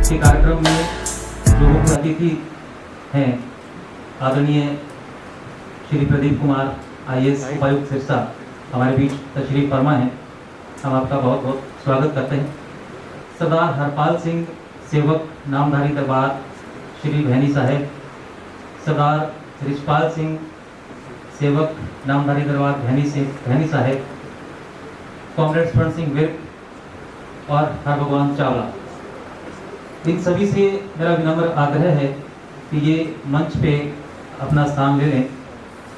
के कार्यक्रम में जो मुख्य अतिथि हैं आदरणीय श्री प्रदीप कुमार IAS उपायुक्त सिरसा हमारे बीच तशरीफ फरमा है। हम आपका बहुत बहुत स्वागत करते हैं। सरदार हरपाल सिंह सेवक नामधारी दरबार श्री भैनी साहेब, सरदार रिछपाल सिंह सेवक नामधारी दरबार भैनी साहेब, कॉमरेड स्वर्ण सिंह विर्क और हरभगवान चावला, इन सभी से मेरा विनम्र आग्रह है कि ये मंच पे अपना स्थान ले लें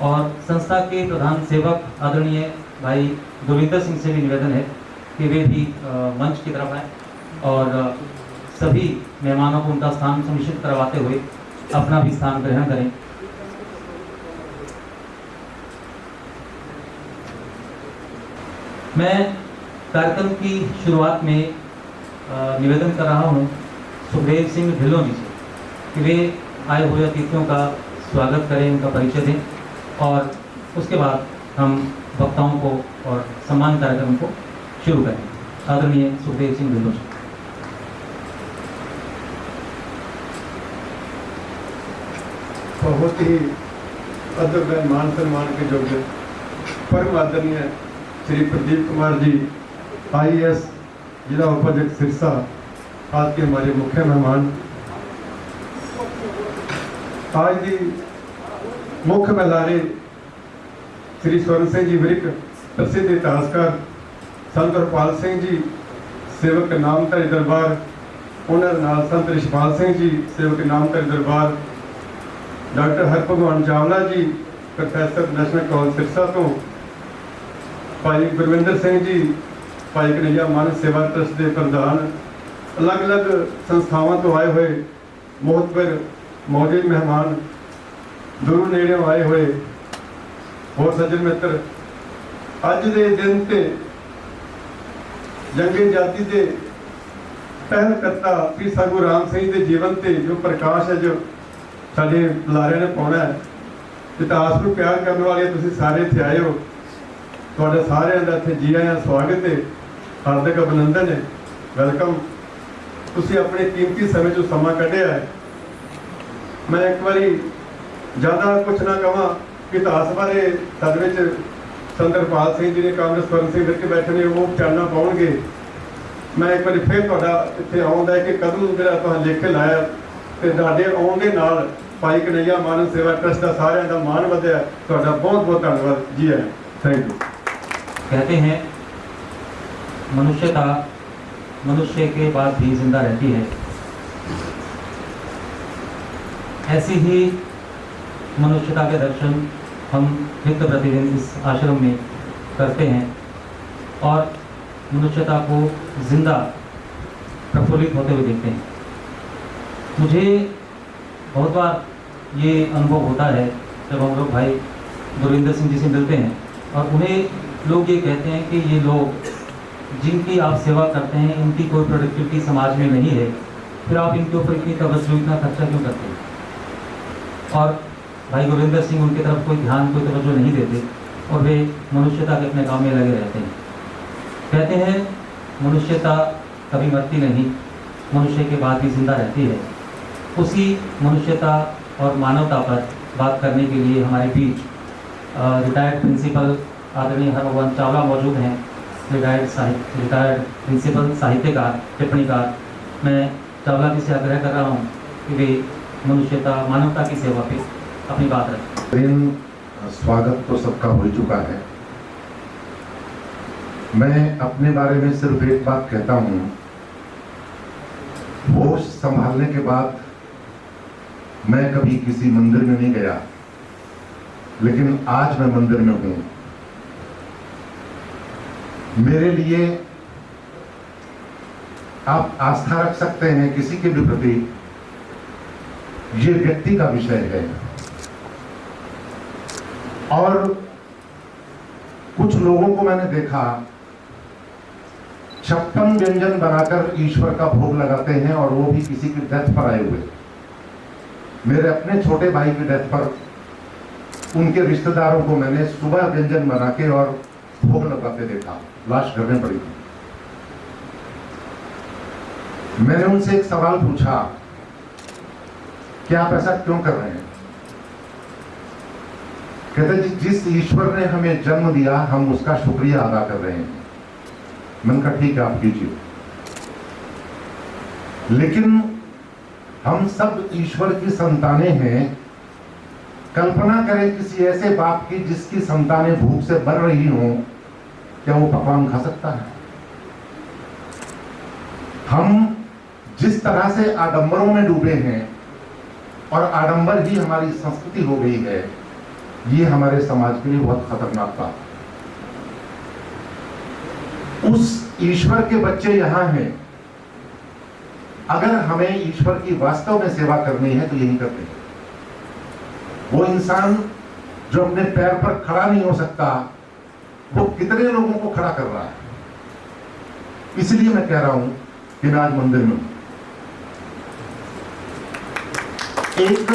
और संस्था के प्रधान सेवक आदरणीय भाई गुरविंदर सिंह से भी निवेदन है कि वे भी मंच की तरफ आएँ और सभी मेहमानों को उनका स्थान सुनिश्चित करवाते हुए अपना भी स्थान ग्रहण करें। मैं कार्यक्रम की शुरुआत में निवेदन कर रहा हूं सुखदेव सिंह ढिल्लों जी से कि वे आए हुए अतिथियों का स्वागत करें, उनका परिचय दें और उसके बाद हम वक्ताओं को और सम्मान कार्यक्रम को शुरू करें। आदरणीय सुखदेव सिंह ढिल्लों जी। बहुत ही अदब मान सम्मान के योग्य परम आदरणीय श्री प्रदीप कुमार जी IAS जिला उपाध्यक्ष सिरसा, आज के हमारे मुख्य मेहमान, आज की मुख्य मेहलारे श्री स्वर्ण सिंह जी विर्क प्रसिद्ध इतिहासकार, संत हरपाल सिंह जी सेवक नामधारी दरबार, उन्होंने नाल संत रिछपाल सिंह जी सेवक नामधारी दरबार, डॉक्टर हरभगवान चावला जी प्रोफेसर नेशनल कॉलेज सिरसा तो, भाई गुरविंदर सिंह जी भाई कन्हैया मानव सेवा ट्रस्ट के प्रधान, अलग अलग संस्थावां तो आए हुए मोहतबर मौजूद मेहमान, दूर नेड़े आए हुए होर सज्जन मित्र, अज के दिन ते जंगे जाति के पहलकर्ता श्री सागू राम सिंह के जीवन से जो प्रकाश है, जो साडे लारे ने पाना है, इतिहास को प्यार करने वाले तुसीं सारे इत्थे आए हो, तुहाडा सारिआं दा इत्थे जी आइआं स्वागत है, हार्दिक अभिनंदन है, वेलकम। तुसीं अपने कीमती समय जो समा कढ़िया है। मैं एक बारी ज़्यादा कुछ ना कहां कि इतिहास बारे साडे विच संत हरपाल सिंह जी ने कामरेड स्वर्ण सिंह विर्क बैठे ने वो चानना पाउणगे। मैं एक बारी फिर तुहाडा इत्थे आउण दा कि कदम जिहड़ा तुहां लेखे लाया ते तुहाडे आउण दे नाल भाई कन्हैया मानव सेवा ट्रस्ट का सारिआं दा मान वधिया। तुहाडा बहुत बहुत धन्यवाद जी है, थैंक यू। कहते हैं मनुष्यता मनुष्य के बाद भी जिंदा रहती है। ऐसी ही मनुष्यता के दर्शन हम नित्य प्रतिदिन इस आश्रम में करते हैं और मनुष्यता को जिंदा प्रफुल्लित होते हुए देखते हैं। मुझे बहुत बार ये अनुभव होता है जब हम लोग भाई गुरविंदर सिंह जी से मिलते हैं और उन्हें लोग ये कहते हैं कि ये लोग जिनकी आप सेवा करते हैं इनकी कोई प्रोडक्टिविटी समाज में नहीं है, फिर आप इनके ऊपर इतनी तवज्जो इतना खर्चा क्यों करते हैं। और भाई गुरविंदर सिंह उनकी तरफ कोई ध्यान कोई तवज्जो नहीं देते और वे मनुष्यता के अपने काम में लगे रहते हैं। कहते हैं मनुष्यता कभी मरती नहीं, मनुष्य के बाद भी जिंदा रहती है। उसी मनुष्यता और मानवता पर बात करने के लिए हमारे बीच रिटायर्ड प्रिंसिपल आदरणीय हरभगवान चावला मौजूद हैं, रिटायर्ड प्रिंसिपल साहित्यकार टिप्पणीकार। मैं चावला जी से आग्रह कर रहा हूँ कि वे मनुष्यता मानवता की सेवा पे अपनी बात रखें। स्वागत तो सबका हो चुका है। मैं अपने बारे में सिर्फ एक बात कहता हूँ, होश संभालने के बाद मैं कभी किसी मंदिर में नहीं गया, लेकिन आज मैं मंदिर में हूं। मेरे लिए आप आस्था रख सकते हैं किसी के भी प्रति, ये व्यक्ति का विषय है। और कुछ लोगों को मैंने देखा 56 व्यंजन बनाकर ईश्वर का भोग लगाते हैं और वो भी किसी की डेथ पर आए हुए। मेरे अपने छोटे भाई की डेथ पर उनके रिश्तेदारों को मैंने सुबह व्यंजन बना के और भोग लगाते देखा, लाश घर में पड़ी थी। मैंने उनसे एक सवाल पूछा कि आप ऐसा क्यों कर रहे हैं? कहते जी, जिस ईश्वर ने हमें जन्म दिया हम उसका शुक्रिया अदा कर रहे हैं। मैंने कहा ठीक है, आप कीजिए, लेकिन हम सब ईश्वर की संतानें हैं। कल्पना करें किसी ऐसे बाप की जिसकी संतानें भूख से मर रही हों, क्या वो पकवान खा सकता है? हम जिस तरह से आडंबरों में डूबे हैं और आडंबर ही हमारी संस्कृति हो गई है, ये हमारे समाज के लिए बहुत खतरनाक बात है। उस ईश्वर के बच्चे यहां हैं, अगर हमें ईश्वर की वास्तव में सेवा करनी है तो यही करते हैं। वो इंसान जो अपने पैर पर खड़ा नहीं हो सकता, वो कितने लोगों को खड़ा कर रहा है। इसलिए मैं कह रहा हूं कि मैं आज मंदिर में हूं। एक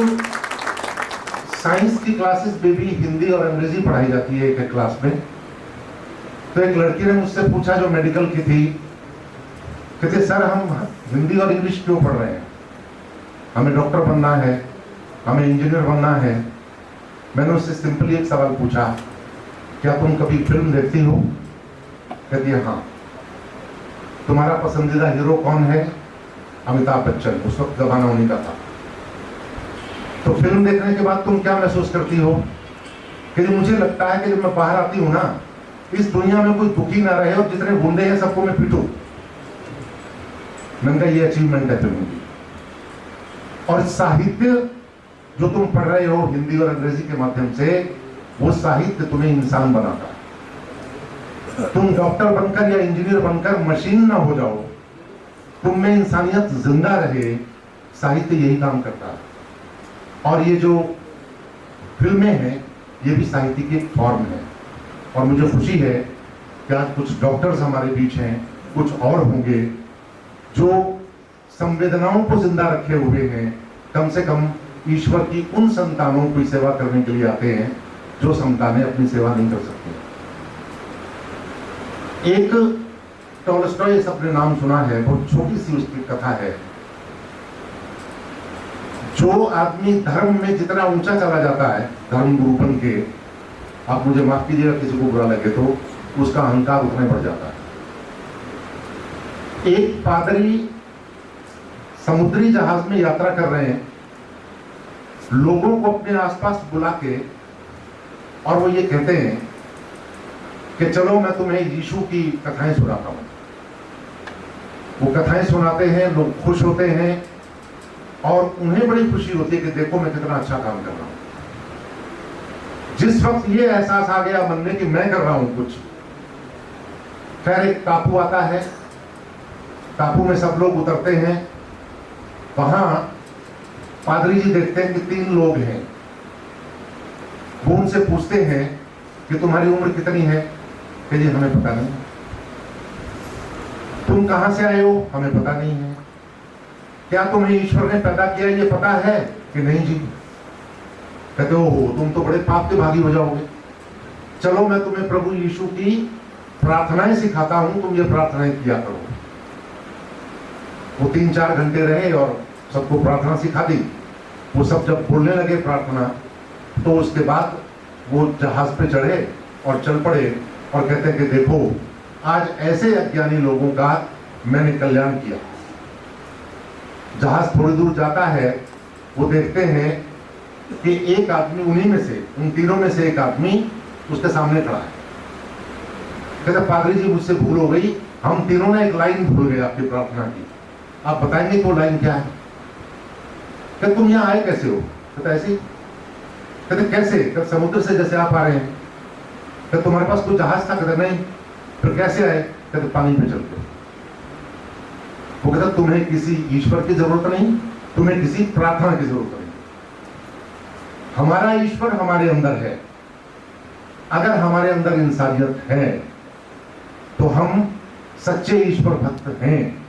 साइंस की क्लासेस में भी हिंदी और अंग्रेजी पढ़ाई जाती है एक क्लास में। तो एक लड़की ने मुझसे पूछा जो मेडिकल की थी, कहते सर हम हिंदी और इंग्लिश क्यों पढ़ रहे हैं? हमें डॉक्टर बनना है, हमें इंजीनियर बनना है। मैंने उससे सिंपली एक सवाल पूछा, क्या तुम कभी फिल्म देखती हो? कहती है हाँ। तुम्हारा पसंदीदा हीरो कौन है? अमिताभ बच्चन। उस वक्त जमाना उन्हीं का था। तो फिल्म देखने के बाद तुम क्या महसूस करती हो? कि मुझे लगता है कि जब मैं बाहर आती हूं ना, इस दुनिया में कोई दुखी ना रहे और जितने गुंडे हैं सबको मैं पीटूं। मैंने कहा ये अचीवमेंट है फिल्म की। और साहित्य जो तुम पढ़ रहे हो हिंदी और अंग्रेजी के माध्यम से, वो साहित्य तुम्हें इंसान बनाता है। तुम डॉक्टर बनकर या इंजीनियर बनकर मशीन ना हो जाओ, तुम में इंसानियत जिंदा रहे, साहित्य यही काम करता है। और ये जो फिल्में हैं ये भी साहित्य की एक फॉर्म है। और मुझे खुशी है कि आज कुछ डॉक्टर्स हमारे बीच हैं, कुछ और होंगे जो संवेदनाओं को जिंदा रखे हुए हैं। कम से कम ईश्वर की उन संतानों की सेवा करने के लिए आते हैं जो संतानें अपनी सेवा नहीं कर सकती। एक टॉलस्टॉय, सबने नाम सुना है, बहुत छोटी सी उसकी कथा है। जो आदमी धर्म में जितना ऊंचा चला जाता है, धर्म गुरु बन के, आप मुझे माफ कीजिएगा किसी को बुरा लगे तो, उसका अहंकार उतना बढ़ जाता है। एक पादरी समुद्री जहाज में यात्रा कर रहे हैं, लोगों को अपने आसपास बुला के, और वो ये कहते हैं कि चलो मैं तुम्हें यीशु की कथाएं सुनाता हूं। वो कथाएं सुनाते हैं, लोग खुश होते हैं और उन्हें बड़ी खुशी होती है कि देखो मैं कितना अच्छा काम कर रहा हूं। जिस वक्त ये एहसास आ गया मन में कि मैं कर रहा हूं कुछ, फिर एक टापू आता है, टापू में सब लोग उतरते हैं। वहां पादरी जी देखते हैं कि 3 लोग हैं। वो उनसे पूछते हैं कि तुम्हारी उम्र कितनी है? कि जी हमें पता नहीं। तुम कहां से आए हो? हमें पता नहीं है। क्या तुम्हें ईश्वर ने पैदा किया ये पता है? कि नहीं जी। कहते हो तुम तो बड़े पाप के भागी हो जाओगे। चलो मैं तुम्हें प्रभु यीशु की प्रार्थनाएं सिखाता हूं, तुम ये प्रार्थनाएं किया करो। वो 3-4 घंटे रहे और सबको प्रार्थना सिखा दी। वो सब जब बोलने लगे प्रार्थना, तो उसके बाद वो जहाज पे चढ़े और चल पड़े और कहते हैं कि देखो आज ऐसे अज्ञानी लोगों का मैंने कल्याण किया। जहाज थोड़ी दूर जाता है, वो देखते हैं कि एक आदमी उन्हीं में से, उन तीनों में से एक आदमी उसके सामने खड़ा है। कहते पादरी जी मुझसे भूल हो गई, हम तीनों ने एक लाइन भूल गए आपकी प्रार्थना की, आप बताएंगे कि वो लाइन क्या है? कहते तुम यहाँ आए कैसे हो? कहते ऐसे ही। कहते कैसे? कहते समुद्र से जैसे आप आ रहे हैं। कहते तुम्हारे पास कोई जहाज था? कहते नहीं। फिर कैसे आए? कहते पानी पे चल के। वो कहता तुम्हें किसी ईश्वर की जरूरत नहीं, तुम्हें किसी प्रार्थना की जरूरत नहीं। हमारा ईश्वर हमारे अंदर है। अगर हमारे अंदर इंसानियत है तो हम सच्चे ईश्वर भक्त हैं,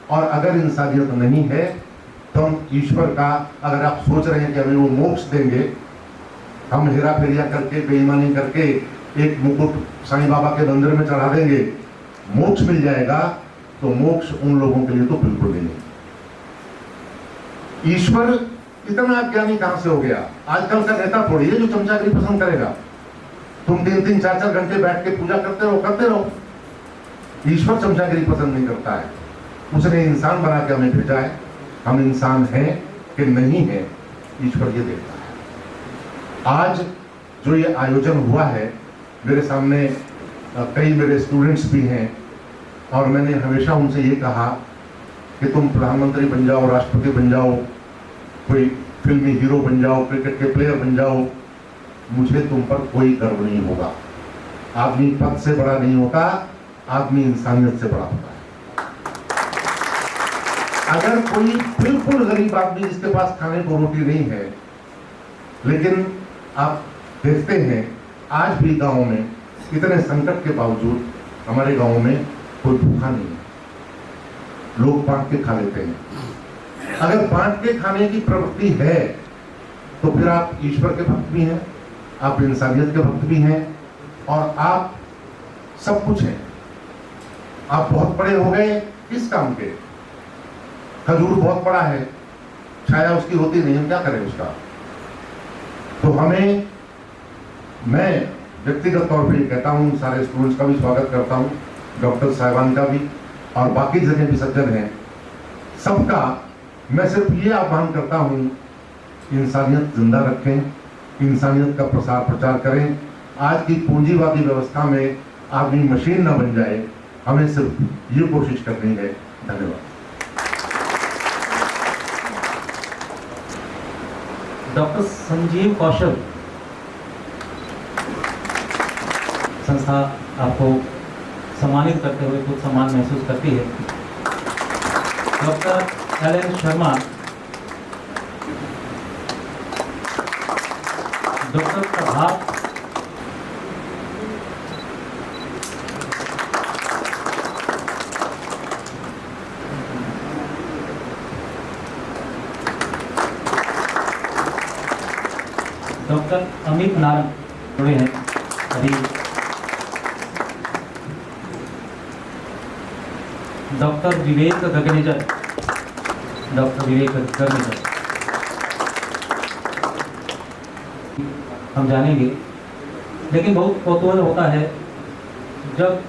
और अगर इंसानियत नहीं है तो हम ईश्वर का, अगर आप सोच रहे हैं कि हमें वो मोक्ष देंगे, हम हेरा फेरिया करके, बेईमानी करके एक मुकुट साईं बाबा के मंदिर में चढ़ा देंगे, मोक्ष मिल जाएगा, तो मोक्ष उन लोगों के लिए तो बिल्कुल भी नहीं। ईश्वर इतना ज्ञानी कहां से हो गया? आजकल का नेता थोड़ी है जो चमचागिरी पसंद करेगा। तुम 3-3, 4-4 घंटे बैठ के पूजा करते रहो। ईश्वर चमचागिरी पसंद नहीं करता है। उसने इंसान बना के हमें भेजा है। हम इंसान हैं कि नहीं है, ईश्वर ये देखता है। आज जो ये आयोजन हुआ है, मेरे सामने कई मेरे स्टूडेंट्स भी हैं और मैंने हमेशा उनसे ये कहा कि तुम प्रधानमंत्री बन जाओ, राष्ट्रपति बन जाओ, कोई फिल्मी हीरो बन जाओ, क्रिकेट के प्लेयर बन जाओ, मुझे तुम पर कोई गर्व नहीं होगा। आदमी पद से बड़ा नहीं होता, आदमी इंसानियत से बड़ा होता है। अगर कोई बिल्कुल गरीब आदमी जिसके पास खाने को रोटी नहीं है, लेकिन आप देखते हैं आज भी गांव में इतने संकट के बावजूद हमारे गांव में कोई भूखा नहीं है, लोग बांट के खा लेते हैं। अगर बांट के खाने की प्रवृत्ति है तो फिर आप ईश्वर के भक्त भी हैं, आप इंसानियत के भक्त भी हैं और आप सब कुछ हैं। आप बहुत बड़े हो गए किस काम के? खजूर बहुत बड़ा है, छाया उसकी होती नहीं, हम क्या करें उसका? तो हमें, मैं व्यक्तिगत तौर पर कहता हूं, सारे स्टूडेंट्स का भी स्वागत करता हूं, डॉक्टर साहिबान का भी और बाकी जितने भी सज्जन हैं सबका मैं सिर्फ ये आह्वान करता हूं, इंसानियत जिंदा रखें, इंसानियत का प्रसार प्रचार करें। आज की पूंजीवादी व्यवस्था में आदमी मशीन न बन जाए, हमें सिर्फ ये कोशिश करनी है। धन्यवाद। डॉक्टर संजीव कौशल संस्था आपको सम्मानित करते हुए कुछ सम्मान महसूस करती है। डॉक्टर एल शर्मा, डॉक्टर प्रभात, डॉक्टर अमित नारंग जुड़े हैं अभी, डॉक्टर विवेक गगनेजर, हम जानेंगे। लेकिन बहुत कौतूहल होता है जब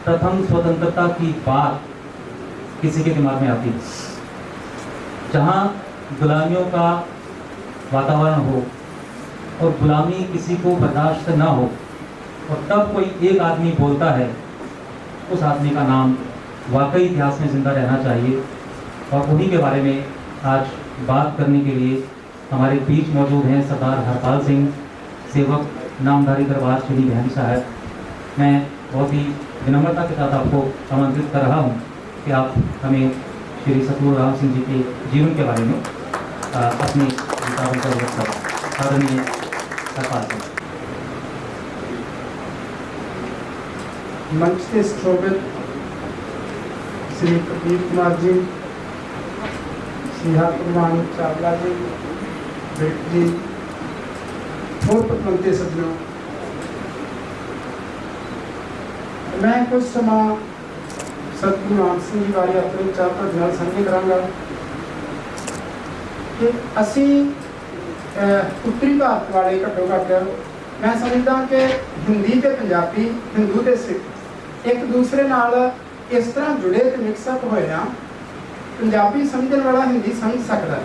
प्रथम स्वतंत्रता की बात किसी के दिमाग में आती है, जहां गुलामियों का वातावरण हो और गुलामी किसी को बर्दाश्त ना हो, और तब कोई एक आदमी बोलता है, उस आदमी का नाम वाकई इतिहास में जिंदा रहना चाहिए। और उन्हीं के बारे में आज बात करने के लिए हमारे बीच मौजूद हैं सरदार हरपाल सिंह, सेवक नामधारी दरबार श्री बहन साहब। मैं बहुत ही विनम्रता के साथ आपको आमंत्रित कर रहा हूँ कि आप हमें श्री सतगुरु राम सिंह जी के जीवन के बारे में अपनी विचारों का व्यक्त करें। आदरणीय हरपाल सिंह। मंच से शोभित श्री कबीर कुमार जी, श्री हरप्रमान चावला जी, बिट जी, और पतवंते सज्जनों, मैं कुछ समा सतगुरु राम सिंह जी बारे अपने विचार ਤੁਹਾਡੇ ਨਾਲ ਸਾਂਝੇ ਕਰਾਂਗਾ कि ਅਸੀਂ ਉੱਤਰੀ ਭਾਰਤ ਵਾਲੇ ਘੱਟੋ ਘੱਟ मैं समझदा कि हिंदी ते पंजाबी, हिंदू ते सिख एक दूसरे नाल इस तरह जुड़े ते मिक्सअप होए ना, पंजाबी समझने वाला हिंदी समझ सकता है,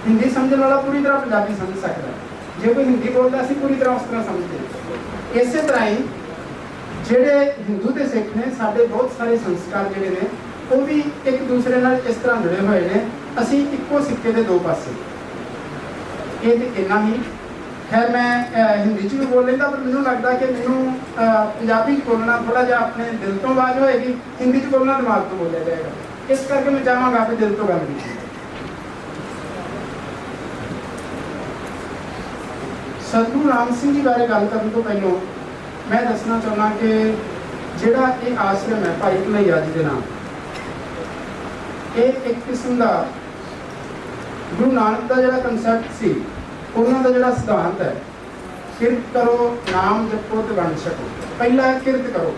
हिंदी समझने वाला पूरी तरह पंजाबी समझ सकता है। जो कोई हिंदी बोलता है पूरी तरह उस तरह समझते। इस तरह ही ਜਿਹੜੇ हिंदू ते सिख ने साडे बहुत सारे संस्कार ਜਿਹੜੇ ਨੇ ਉਹ भी एक दूसरे नाल इस तरह जुड़े होए ने। ਅਸੀਂ ਇੱਕੋ सिक्के ਦੇ दो पासे। ਇਹ ਤੇ ਇੰਨਾ ही। खैर मैं हिंदी च भी बोल लेता, पर मैनूं लगता कि मैनूं पंजाबी च बोलना थोड़ा जिहा अपने दिल तो आवाज़ होएगी, हिंदी च बोलना दिमाग तो बोलिया जाएगा। इस करके मैं चाहांगा कि दिल तो गल कीती। सतगुरु राम सिंह जी बारे गल करने तो पहलों मैं दसना चाहना कि जिहड़ा ये आश्रम है भाई कन्हैया जी के नाम, ये एक किस्म का गुरु नानक का जिहड़ा कंसैप्ट सी, उन्होंने का जिहड़ा सिद्धांत है, किरत करो, नाम जपो तो बन सको। पहला किरत करो।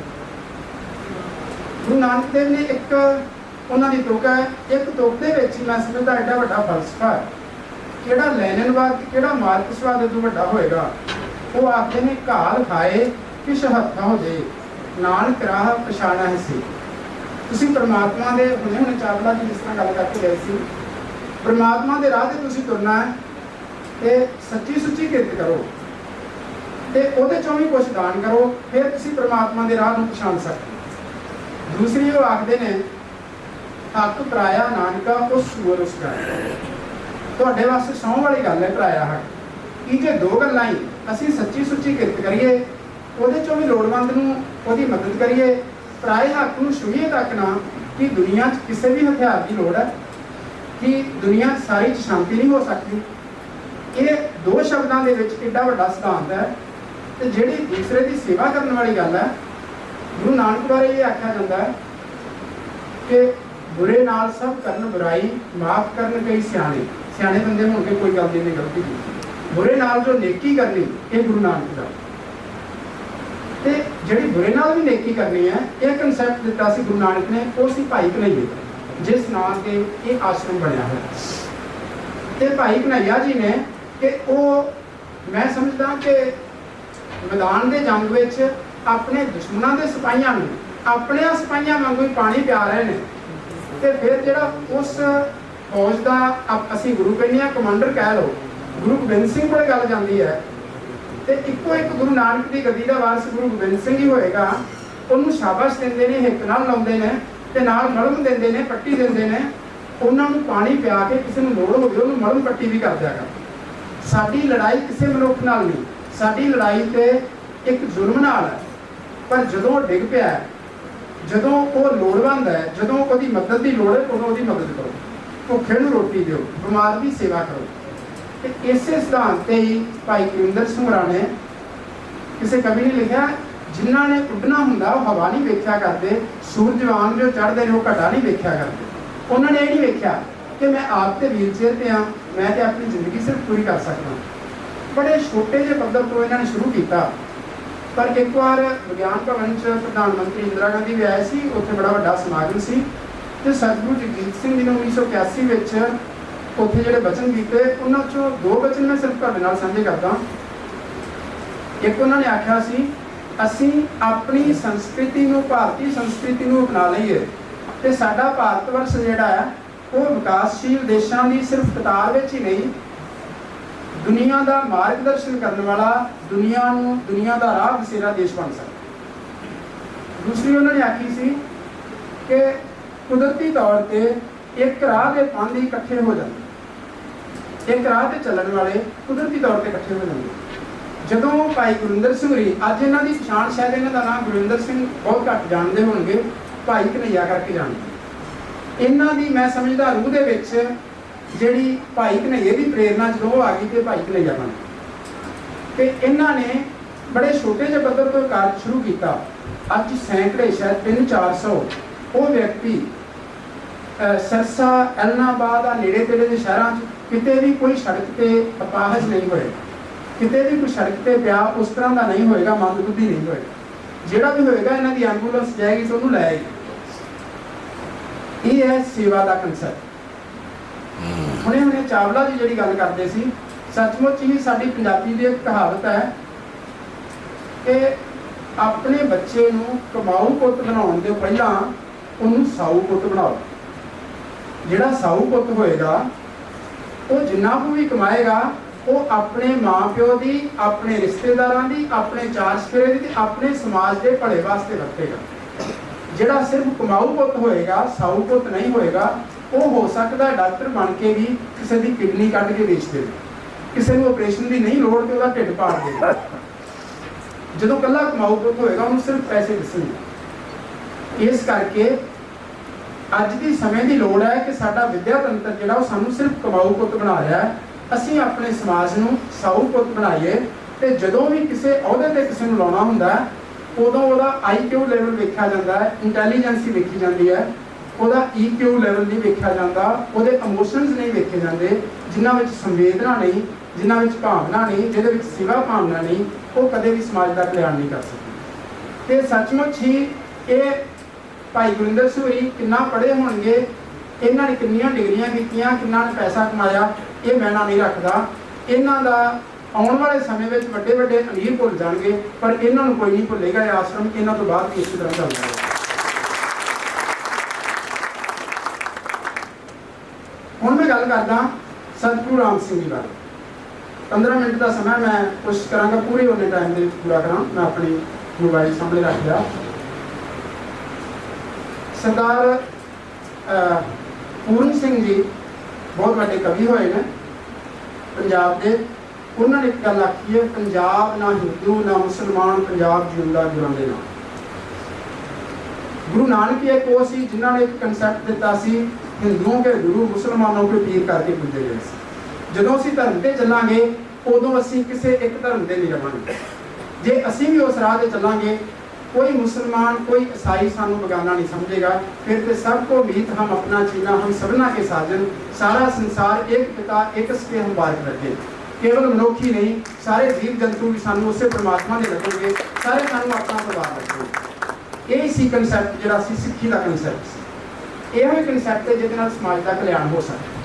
ਗੁਰੂ ਨਾਨਕ ਦੇਵ ਨੇ ਇੱਕ ਉਹਨਾਂ ਦੀ ਤੁਕ ਹੈ, ਇੱਕ ਤੁਕ ਦੇ ਵਿੱਚ ਹੀ ਮੈਂ ਸਮਝਦਾ ਐਡਾ ਵੱਡਾ ਫਲਸਫਾ ਹੈ। ਕਿਹੜਾ ਲੈਨਨਵਾਦ ਤੇ ਕਿਹੜਾ ਮਾਰਕਸਵਾਦ ਤੋਂ ਵੱਡਾ ਹੋਏਗਾ। ਉਹ ਆਖਦੇ ਨੇ ਘਾਲ ਖਾਏ ਕਿਛ ਹੱਥਾਂ ਹੋ ਜੇ, ਨਾਨਕ ਰਾਹ ਪਛਾਣਾ ਹੈ ਸੀ। ਤੁਸੀਂ ਪਰਮਾਤਮਾ ਦੇ ਹੁਣੇ ਚਾਵਲਾ ਜੀ ਜਿਸ ਤਰ੍ਹਾਂ ਗੱਲ ਕਰਕੇ ਗਏ ਸੀ, ਪਰਮਾਤਮਾ ਦੇ ਰਾਹ ਤੇ ਤੁਸੀਂ ਤੁਰਨਾ ਹੈ ਤੇ ਸੱਚੀ ਸੁੱਚੀ ਕਿਰਤ ਕਰੋ ਤੇ ਉਹਦੇ ਚੋਂ ਵੀ ਕੁਝ ਦਾਨ ਕਰੋ, ਫਿਰ ਤੁਸੀਂ ਪਰਮਾਤਮਾ ਦੇ ਰਾਹ ਨੂੰ ਪਛਾਣ ਸਕਦੇ ਹੋ। ਦੂਸਰੀ ਉਹ ਆਖਦੇ ਨੇ ਹੱਕ ਪਰਾਇਆ ਨਾਨਕਾ ਉਹ ਸੂਰ ਉਸ ਦਾ। ਤੁਹਾਡੇ ਵਾਸਤੇ ਸਹੁੰ ਵਾਲੀ ਗੱਲ ਹੈ ਪਰਾਇਆ ਹੱਕ, ਕਿ ਜੇ ਦੋ ਗੱਲਾਂ ਹੀ ਅਸੀਂ ਸੱਚੀ ਸੁੱਚੀ ਕਿਰਤ ਕਰੀਏ, ਉਹਦੇ ਚੋਂ ਵੀ ਲੋੜਵੰਦ ਨੂੰ ਉਹਦੀ ਮਦਦ ਕਰੀਏ, ਪਰਾਏ ਹੱਕ ਨੂੰ ਛੂਹੀਏ ਤੱਕ ਨਾ ਕਿ ਦੁਨੀਆ 'ਚ ਕਿਸੇ ਵੀ ਹਥਿਆਰ ਦੀ ਲੋੜ ਹੈ, ਕਿ ਦੁਨੀਆ 'ਚ ਸਾਰੀ 'ਚ ਸ਼ਾਂਤੀ ਨਹੀਂ ਹੋ ਸਕਦੀ। ਇਹ ਦੋ ਸ਼ਬਦਾਂ ਦੇ ਵਿੱਚ ਏਡਾ ਵੱਡਾ ਸਿਧਾਂਤ ਹੈ। ਤੇ ਜਿਹੜੀ ਦੂਸਰੇ ਦੀ ਸੇਵਾ ਕਰਨ ਵਾਲੀ ਗੱਲ ਹੈ, ਗੁਰੂ ਨਾਨਕ ਬਾਰੇ ਇਹ ਆਖਿਆ ਜਾਂਦਾ ਹੈ ਕਿ ਬੁਰੇ ਨਾਲ ਸਭ ਕਰਨ ਬੁਰਾਈ, ਮਾਫ ਕਰਨ ਕਈ ਸਿਆਣੇ। ਸਿਆਣੇ ਬੰਦੇ ਹੋਣ ਕੇ ਕੋਈ ਗੱਲ ਦੀ ਨਹੀਂ ਗਲਤੀ ਕੀਤੀ। ਬੁਰੇ ਨਾਲ ਜੋ ਨੇਕੀ ਕਰਨੀ, ਇਹ ਗੁਰੂ ਨਾਨਕ ਦਾ। ਤੇ ਜਿਹੜੀ ਬੁਰੇ ਨਾਲ ਵੀ ਨੇਕੀ ਕਰਨੀ ਹੈ, ਇਹ ਕਨਸੈਪਟ ਦਿੱਤਾ ਸੀ ਗੁਰੂ ਨਾਨਕ ਨੇ, ਉਹ ਸੀ ਭਾਈ ਕਨ੍ਹਈਆ, ਜਿਸ ਨਾਮ ਤੇ ਇਹ ਆਸ਼ਰਮ ਬਣਿਆ ਹੋਇਆ। ਤੇ ਭਾਈ ਕਨ੍ਹਈਆ ਜੀ ਨੇ ਕਿ ਉਹ ਮੈਂ ਸਮਝਦਾ ਕਿ ਮੈਦਾਨ ਦੇ ਜੰਗ ਵਿੱਚ ਆਪਣੇ ਦੁਸ਼ਮਣਾਂ ਦੇ ਸਿਪਾਹੀਆਂ ਨੂੰ ਆਪਣੇ ਸਿਪਾਹੀਆਂ ਵਾਂਗੂ ਹੀ ਪਾਣੀ ਪਿਆ ਰਹੇ ਨੇ। ਤੇ ਫਿਰ ਜਿਹੜਾ ਉਸ ਫੌਜ ਦਾ ਅਸੀਂ ਗੁਰੂ ਕਹਿੰਦੇ ਹਾਂ, ਕਮਾਂਡਰ ਕਹਿ ਲਓ, ਗੁਰੂ ਗੋਬਿੰਦ ਸਿੰਘ ਕੋਲ ਗੱਲ ਜਾਂਦੀ ਹੈ ਤੇ ਇੱਕੋ ਇੱਕ ਗੁਰੂ ਨਾਨਕ ਦੀ ਗੱਦੀ ਦਾ ਵਾਰਸ ਗੁਰੂ ਗੋਬਿੰਦ ਸਿੰਘ ਹੀ ਹੋਏਗਾ। ਉਹਨੂੰ ਸ਼ਾਬਾਸ਼ ਦਿੰਦੇ ਨੇ, ਹਿੱਕ ਨਾਲ ਲਾਉਂਦੇ ਨੇ ਤੇ ਨਾਲ ਮਲਮ ਦਿੰਦੇ ਨੇ, ਪੱਟੀ ਦਿੰਦੇ ਨੇ। ਉਹਨਾਂ ਨੂੰ ਪਾਣੀ ਪਿਆ ਕੇ ਕਿਸੇ ਨੂੰ ਲੋੜ ਹੋਵੇ ਉਹਨੂੰ ਮਲਮ ਪੱਟੀ ਵੀ ਕਰ ਦਿਆਗਾ। ਸਾਡੀ ਲੜਾਈ ਕਿਸੇ ਮਨੁੱਖ ਨਾਲ ਨਹੀਂ, ਸਾਡੀ ਲੜਾਈ ਤੇ ਇੱਕ ਜ਼ੁਲਮ ਨਾਲ ਹੈ। ਪਰ ਜਦੋਂ ਉਹ ਡਿੱਗ ਪਿਆ, ਜਦੋਂ ਉਹ ਲੋੜਵੰਦ ਹੈ, ਜਦੋਂ ਉਹਦੀ ਮਦਦ ਦੀ ਲੋੜ ਹੈ, ਉਦੋਂ ਉਹਦੀ ਮਦਦ ਕਰੋ। ਭੁੱਖੇ ਨੂੰ ਰੋਟੀ ਦਿਓ, ਬਿਮਾਰ ਦੀ ਸੇਵਾ ਕਰੋ। ਤੇ ਇਸੇ ਸਿਧਾਂਤ ਤੇ ਹੀ ਭਾਈ ਕੁਲਵਿੰਦਰ ਸਿੰਘ ਹੋਰਾਂ ਨੇ, ਕਿਸੇ ਕਵੀ ਨੇ ਲਿਖਿਆ, ਜਿਨ੍ਹਾਂ ਨੇ ਉੱਡਣਾ ਹੁੰਦਾ ਉਹ ਹਵਾ ਨਹੀਂ ਵੇਖਿਆ ਕਰਦੇ, ਸੂਰਜਵਾਨ ਜੋ ਚੜ੍ਹਦੇ ਨੇ ਉਹ ਘਟਾ ਨਹੀਂ ਵੇਖਿਆ ਕਰਦੇ। ਉਹਨਾਂ ਨੇ ਇਹ ਨਹੀਂ ਵੇਖਿਆ ਕਿ ਮੈਂ ਆਪ ਤੇ ਵੀਲਚੇਅਰ ਤੇ ਹਾਂ, ਮੈਂ ਤੇ ਆਪਣੀ ਜ਼ਿੰਦਗੀ ਸਿਰਫ ਪੂਰੀ ਕਰ ਸਕਦਾ। ਬੜੇ ਛੋਟੇ ਜਿਹੇ ਪੱਧਰ ਤੋਂ ਇਹਨਾਂ ਨੇ ਸ਼ੁਰੂ ਕੀਤਾ। ਪਰ ਇੱਕ ਵਾਰ ਵਿਗਿਆਨ ਭਵਨ 'ਚ ਪ੍ਰਧਾਨ ਮੰਤਰੀ ਇੰਦਰਾ ਗਾਂਧੀ ਵੀ ਆਏ ਸੀ, ਉੱਥੇ ਬੜਾ ਵੱਡਾ ਸਮਾਗਮ ਸੀ ਤੇ ਸਤਿਗੁਰੂ ਜਗਜੀਤ ਸਿੰਘ ਜੀ ਨੇ 1981 ਵਿੱਚ ਉੱਥੇ ਜਿਹੜੇ ਬਚਨ ਕੀਤੇ, ਉਹਨਾਂ 'ਚੋਂ ਦੋ ਬਚਨ ਮੈਂ ਸਿਰਫ ਤੁਹਾਡੇ ਨਾਲ ਸਾਂਝੇ ਕਰਦਾ। ਇੱਕ ਉਹਨਾਂ ਨੇ ਆਖਿਆ ਸੀ, ਅਸੀਂ ਆਪਣੀ ਸੰਸਕ੍ਰਿਤੀ ਨੂੰ, ਭਾਰਤੀ ਸੰਸਕ੍ਰਿਤੀ ਨੂੰ ਅਪਣਾ ਲਈਏ ਤੇ ਸਾਡਾ ਭਾਰਤ ਵਰਸ਼ ਜਿਹੜਾ ਹੈ ਉਹ ਵਿਕਾਸਸ਼ੀਲ ਦੇਸ਼ਾਂ ਦੀ ਸਿਰਫ ਕਤਾਰ ਵਿੱਚ ਹੀ ਨਹੀਂ, ਦੁਨੀਆ ਦਾ ਮਾਰਗਦਰਸ਼ਨ ਕਰਨ ਵਾਲਾ, ਦੁਨੀਆ ਦਾ ਰਾਹ ਬਸੇਰਾ ਦੇਸ਼ ਬਣ ਸਕਦਾ। ਦੂਸਰੀ ਉਹਨਾਂ ਨੇ ਆਖੀ ਸੀ ਕਿ ਕੁਦਰਤੀ ਤੌਰ ਤੇ ਇੱਕ ਰਾਹ ਦੇ ਪਾਂਧੇ ਇਕੱਠੇ ਹੋ ਜਾਂਦੇ, ਇੱਕ ਰਾਹ ਤੇ ਚੱਲਣ ਵਾਲੇ ਕੁਦਰਤੀ ਤੌਰ ਤੇ ਇਕੱਠੇ ਹੋ ਜਾਂਦੇ। ਜਦੋਂ ਭਾਈ ਗੁਰਵਿੰਦਰ ਸਿੰਘ ਹੋਰੀ, ਅੱਜ ਇਹਨਾਂ ਦੀ ਪਛਾਣ ਸ਼ਾਇਦ ਇਹਨਾਂ ਦਾ ਨਾਮ ਗੁਰਵਿੰਦਰ ਸਿੰਘ ਬਹੁਤ ਘੱਟ ਜਾਣਦੇ ਹੋਣਗੇ, ਭਾਈ ਕਨ੍ਹਈਆ ਕਰਕੇ ਜਾਣਦੇ। ਇਹਨਾਂ ਦੀ ਮੈਂ ਸਮਝਦਾ ਰੂਹ ਦੇ ਵਿੱਚ ਜਿਹੜੀ ਭਾਈ ਕਨ੍ਹਈਏ ਦੀ ਪ੍ਰੇਰਨਾ ਜਦੋਂ ਆ ਗਈ ਤੇ ਭਾਈ ਕਨ੍ਹਈਆ ਬਣ ਤੇ ਇਹਨਾਂ ਨੇ ਬੜੇ ਛੋਟੇ ਜਿਹੇ ਪੱਧਰ ਤੋਂ ਕਾਰਜ ਸ਼ੁਰੂ ਕੀਤਾ। ਅੱਜ ਸੈਂਕੜੇ, ਸ਼ਾਇਦ 300-400 ਉਹ ਵਿਅਕਤੀ ਸਰਸਾ, ਐਲਨਾਬਾਦ ਆ ਨੇੜੇ ਤੇੜੇ ਦੇ ਸ਼ਹਿਰਾਂ 'ਚ ਕਿਤੇ ਵੀ ਕੋਈ ਸੜਕ ਤੇ ਅਪਾਹਜ ਨਹੀਂ ਹੋਏ, ਕਿਤੇ ਵੀ ਕੋਈ ਸੜਕ ਤੇ ਪਿਆ ਉਸ ਤਰ੍ਹਾਂ ਦਾ ਨਹੀਂ ਹੋਏਗਾ, ਮੰਦਬੁੱਧੀ ਨਹੀਂ ਹੋਏਗਾ। ਜਿਹੜਾ ਵੀ ਹੋਏਗਾ ਇਹਨਾਂ ਦੀ ਐਂਬੂਲੈਂਸ ਜਾਏਗੀ ਤੇ ਉਹਨੂੰ ਲੈ ਆਏਗੀ। ਇਹ ਹੈ ਸੇਵਾ ਦਾ ਕਨਸੈਪਟ। ਹੁਣੇ ਚਾਵਲਾ ਜੀ ਜਿਹੜੀ ਗੱਲ ਕਰਦੇ ਸੀ, ਸੱਚਮੁੱਚ ਹੀ ਸਾਡੀ ਪੰਜਾਬੀ ਦੀ ਇੱਕ ਕਹਾਵਤ ਹੈ ਕਿ ਆਪਣੇ ਬੱਚੇ ਨੂੰ ਕਮਾਊ ਪੁੱਤ ਬਣਾਉਣ ਦੇ ਪਹਿਲਾਂ ਉਹਨੂੰ ਸਾਊ ਪੁੱਤ ਬਣਾਓ। ਜਿਹੜਾ ਸਾਊ ਪੁੱਤ ਹੋਏਗਾ ਉਹ ਜਿੰਨਾ ਕੁ ਵੀ ਕਮਾਏਗਾ ਉਹ ਆਪਣੇ ਮਾਂ-ਪਿਓ ਦੀ, ਆਪਣੇ ਰਿਸ਼ਤੇਦਾਰਾਂ ਦੀ, ਆਪਣੇ ਚਾਰ ਚਫੇਰੇ ਦੀ ਤੇ ਆਪਣੇ ਸਮਾਜ ਦੇ ਭਲੇ ਵਾਸਤੇ ਵਰਤੇਗਾ। ਜਿਹੜਾ ਸਿਰਫ ਕਮਾਊ ਪੁੱਤ ਹੋਏਗਾ, ਸਾਊ ਪੁੱਤ ਨਹੀਂ ਹੋਏਗਾ, ਉਹ ਹੋ ਸਕਦਾ ਡਾਕਟਰ ਬਣ ਕੇ ਵੀ ਕਿਸੇ ਦੀ ਕਿਡਨੀ ਕੱਢ ਕੇ ਵੇਚ ਦੇਵੇ, ਕਿਸੇ ਨੂੰ ਆਪਰੇਸ਼ਨ ਦੀ ਨਹੀਂ ਲੋੜ ਤੇ ਉਹਦਾ ਢਿੱਡ ਪਾੜ ਦੇਵੇ। ਜਦੋਂ ਕੱਲਾ ਕਮਾਊ ਪੁੱਤ ਹੋਏਗਾ ਉਹਨੂੰ ਸਿਰਫ ਪੈਸੇ ਦਿਸਣਗੇ। ਇਸ ਕਰਕੇ ਅੱਜ ਦੀ ਸਮੇਂ ਦੀ ਲੋੜ ਹੈ ਕਿ ਸਾਡਾ ਵਿਦਿਆ ਤੰਤਰ ਜਿਹੜਾ ਉਹ ਸਾਨੂੰ ਸਿਰਫ ਕਮਾਊ ਪੁੱਤ ਬਣਾ ਰਿਹਾ ਹੈ। ਅਸੀਂ ਆਪਣੇ ਸਮਾਜ ਨੂੰ ਸਾਊ ਪੁੱਤ ਬਣਾਈਏ ਤੇ ਜਦੋਂ ਵੀ ਕਿਸੇ ਅਹੁਦੇ ਤੇ ਕਿਸੇ ਨੂੰ ਲਾਉਣਾ ਹੁੰਦਾ ਉਦੋਂ ਉਹਦਾ IQ ਲੈਵਲ ਵੇਖਿਆ ਜਾਂਦਾ ਹੈ, ਇੰਟੈਲੀਜੈਂਸੀ ਵੇਖੀ ਜਾਂਦੀ ਹੈ, ਉਹਦਾ EQ ਲੈਵਲ ਨਹੀਂ ਵੇਖਿਆ ਜਾਂਦਾ, ਉਹਦੇ ਇਮੋਸ਼ਨਸ ਨਹੀਂ ਵੇਖੇ ਜਾਂਦੇ, ਜਿਨ੍ਹਾਂ ਵਿੱਚ ਸੰਵੇਦਨਾ ਨਹੀਂ, ਜਿਨ੍ਹਾਂ ਵਿੱਚ ਭਾਵਨਾ ਨਹੀਂ, ਜਿਹਦੇ ਵਿੱਚ ਸੇਵਾ ਭਾਵਨਾ ਨਹੀਂ, ਉਹ ਕਦੇ ਵੀ ਸਮਾਜ ਦਾ ਕਲਿਆਣ ਨਹੀਂ ਕਰ ਸਕਦੇ। ਤੇ ਸੱਚਮੁੱਚ ਹੀ ਇਹ भाई गुरिंदर सूरी किन्ना पढ़े होणगे, इन्हां ने किन्नियां डिग्रियां कीतियां, किन्ना ने पैसा कमाया, ये मैना नहीं रखदा। इन्हां दा आने वाले समय में वड्डे वड्डे अमीर भुल जाएंगे, पर इन्हां नूं कोई नहीं भुलेगा। ये आश्रम इन्हां तो बाद भी इसी तरह चलदा है। हुण मैं गल करदा सतगुरु राम सिंह जी बारे। 15 मिनट का समय मैं कोशिश करांगा पूरे उन्ने टाइम के पूरा करा। मैं अपनी मोबाइल सामने रख लिया। सरदार पूर्ण सिंह जी बहुत बड़े कवि होए ने पंजाब के। उन्होंने एक गल आखी है, पंजाब ना हिंदू ना मुसलमान, पंजाब जिंदा गुरां दे नाल। गुरु नानक एक वो सी जिन्होंने एक कंसैप्ट दिता सी, हिंदुओं के गुरु मुसलमानों के पीर करके पूजे गए सी। जदों असीं धर्म ते चलांगे उदों असीं किसी एक धर्म दे नहीं रहांगे। जे असीं भी उस राह ते चलांगे, कोई मुसलमान कोई ईसाई सानू बेगाना नहीं समझेगा। फिर तो सबको मीत हम अपना चीना, हम सबना के साजन, सारा संसार एक पिता एक सके हम बारक रखे। केवल मनुख ही नहीं, सारे जीव जंतु भी सानू उसे परमात्मा दे लगेंगे, सारे सानू अपना परिवार रखेंगे। यही सी कंसैप्ट जिहड़ा सी सिੱਖੀ ਦਾ कंसैप्ट सी। ਇਹੋ ਹੀ कंसैप्ट है जिहदे नाल समाज का कल्याण हो सकता।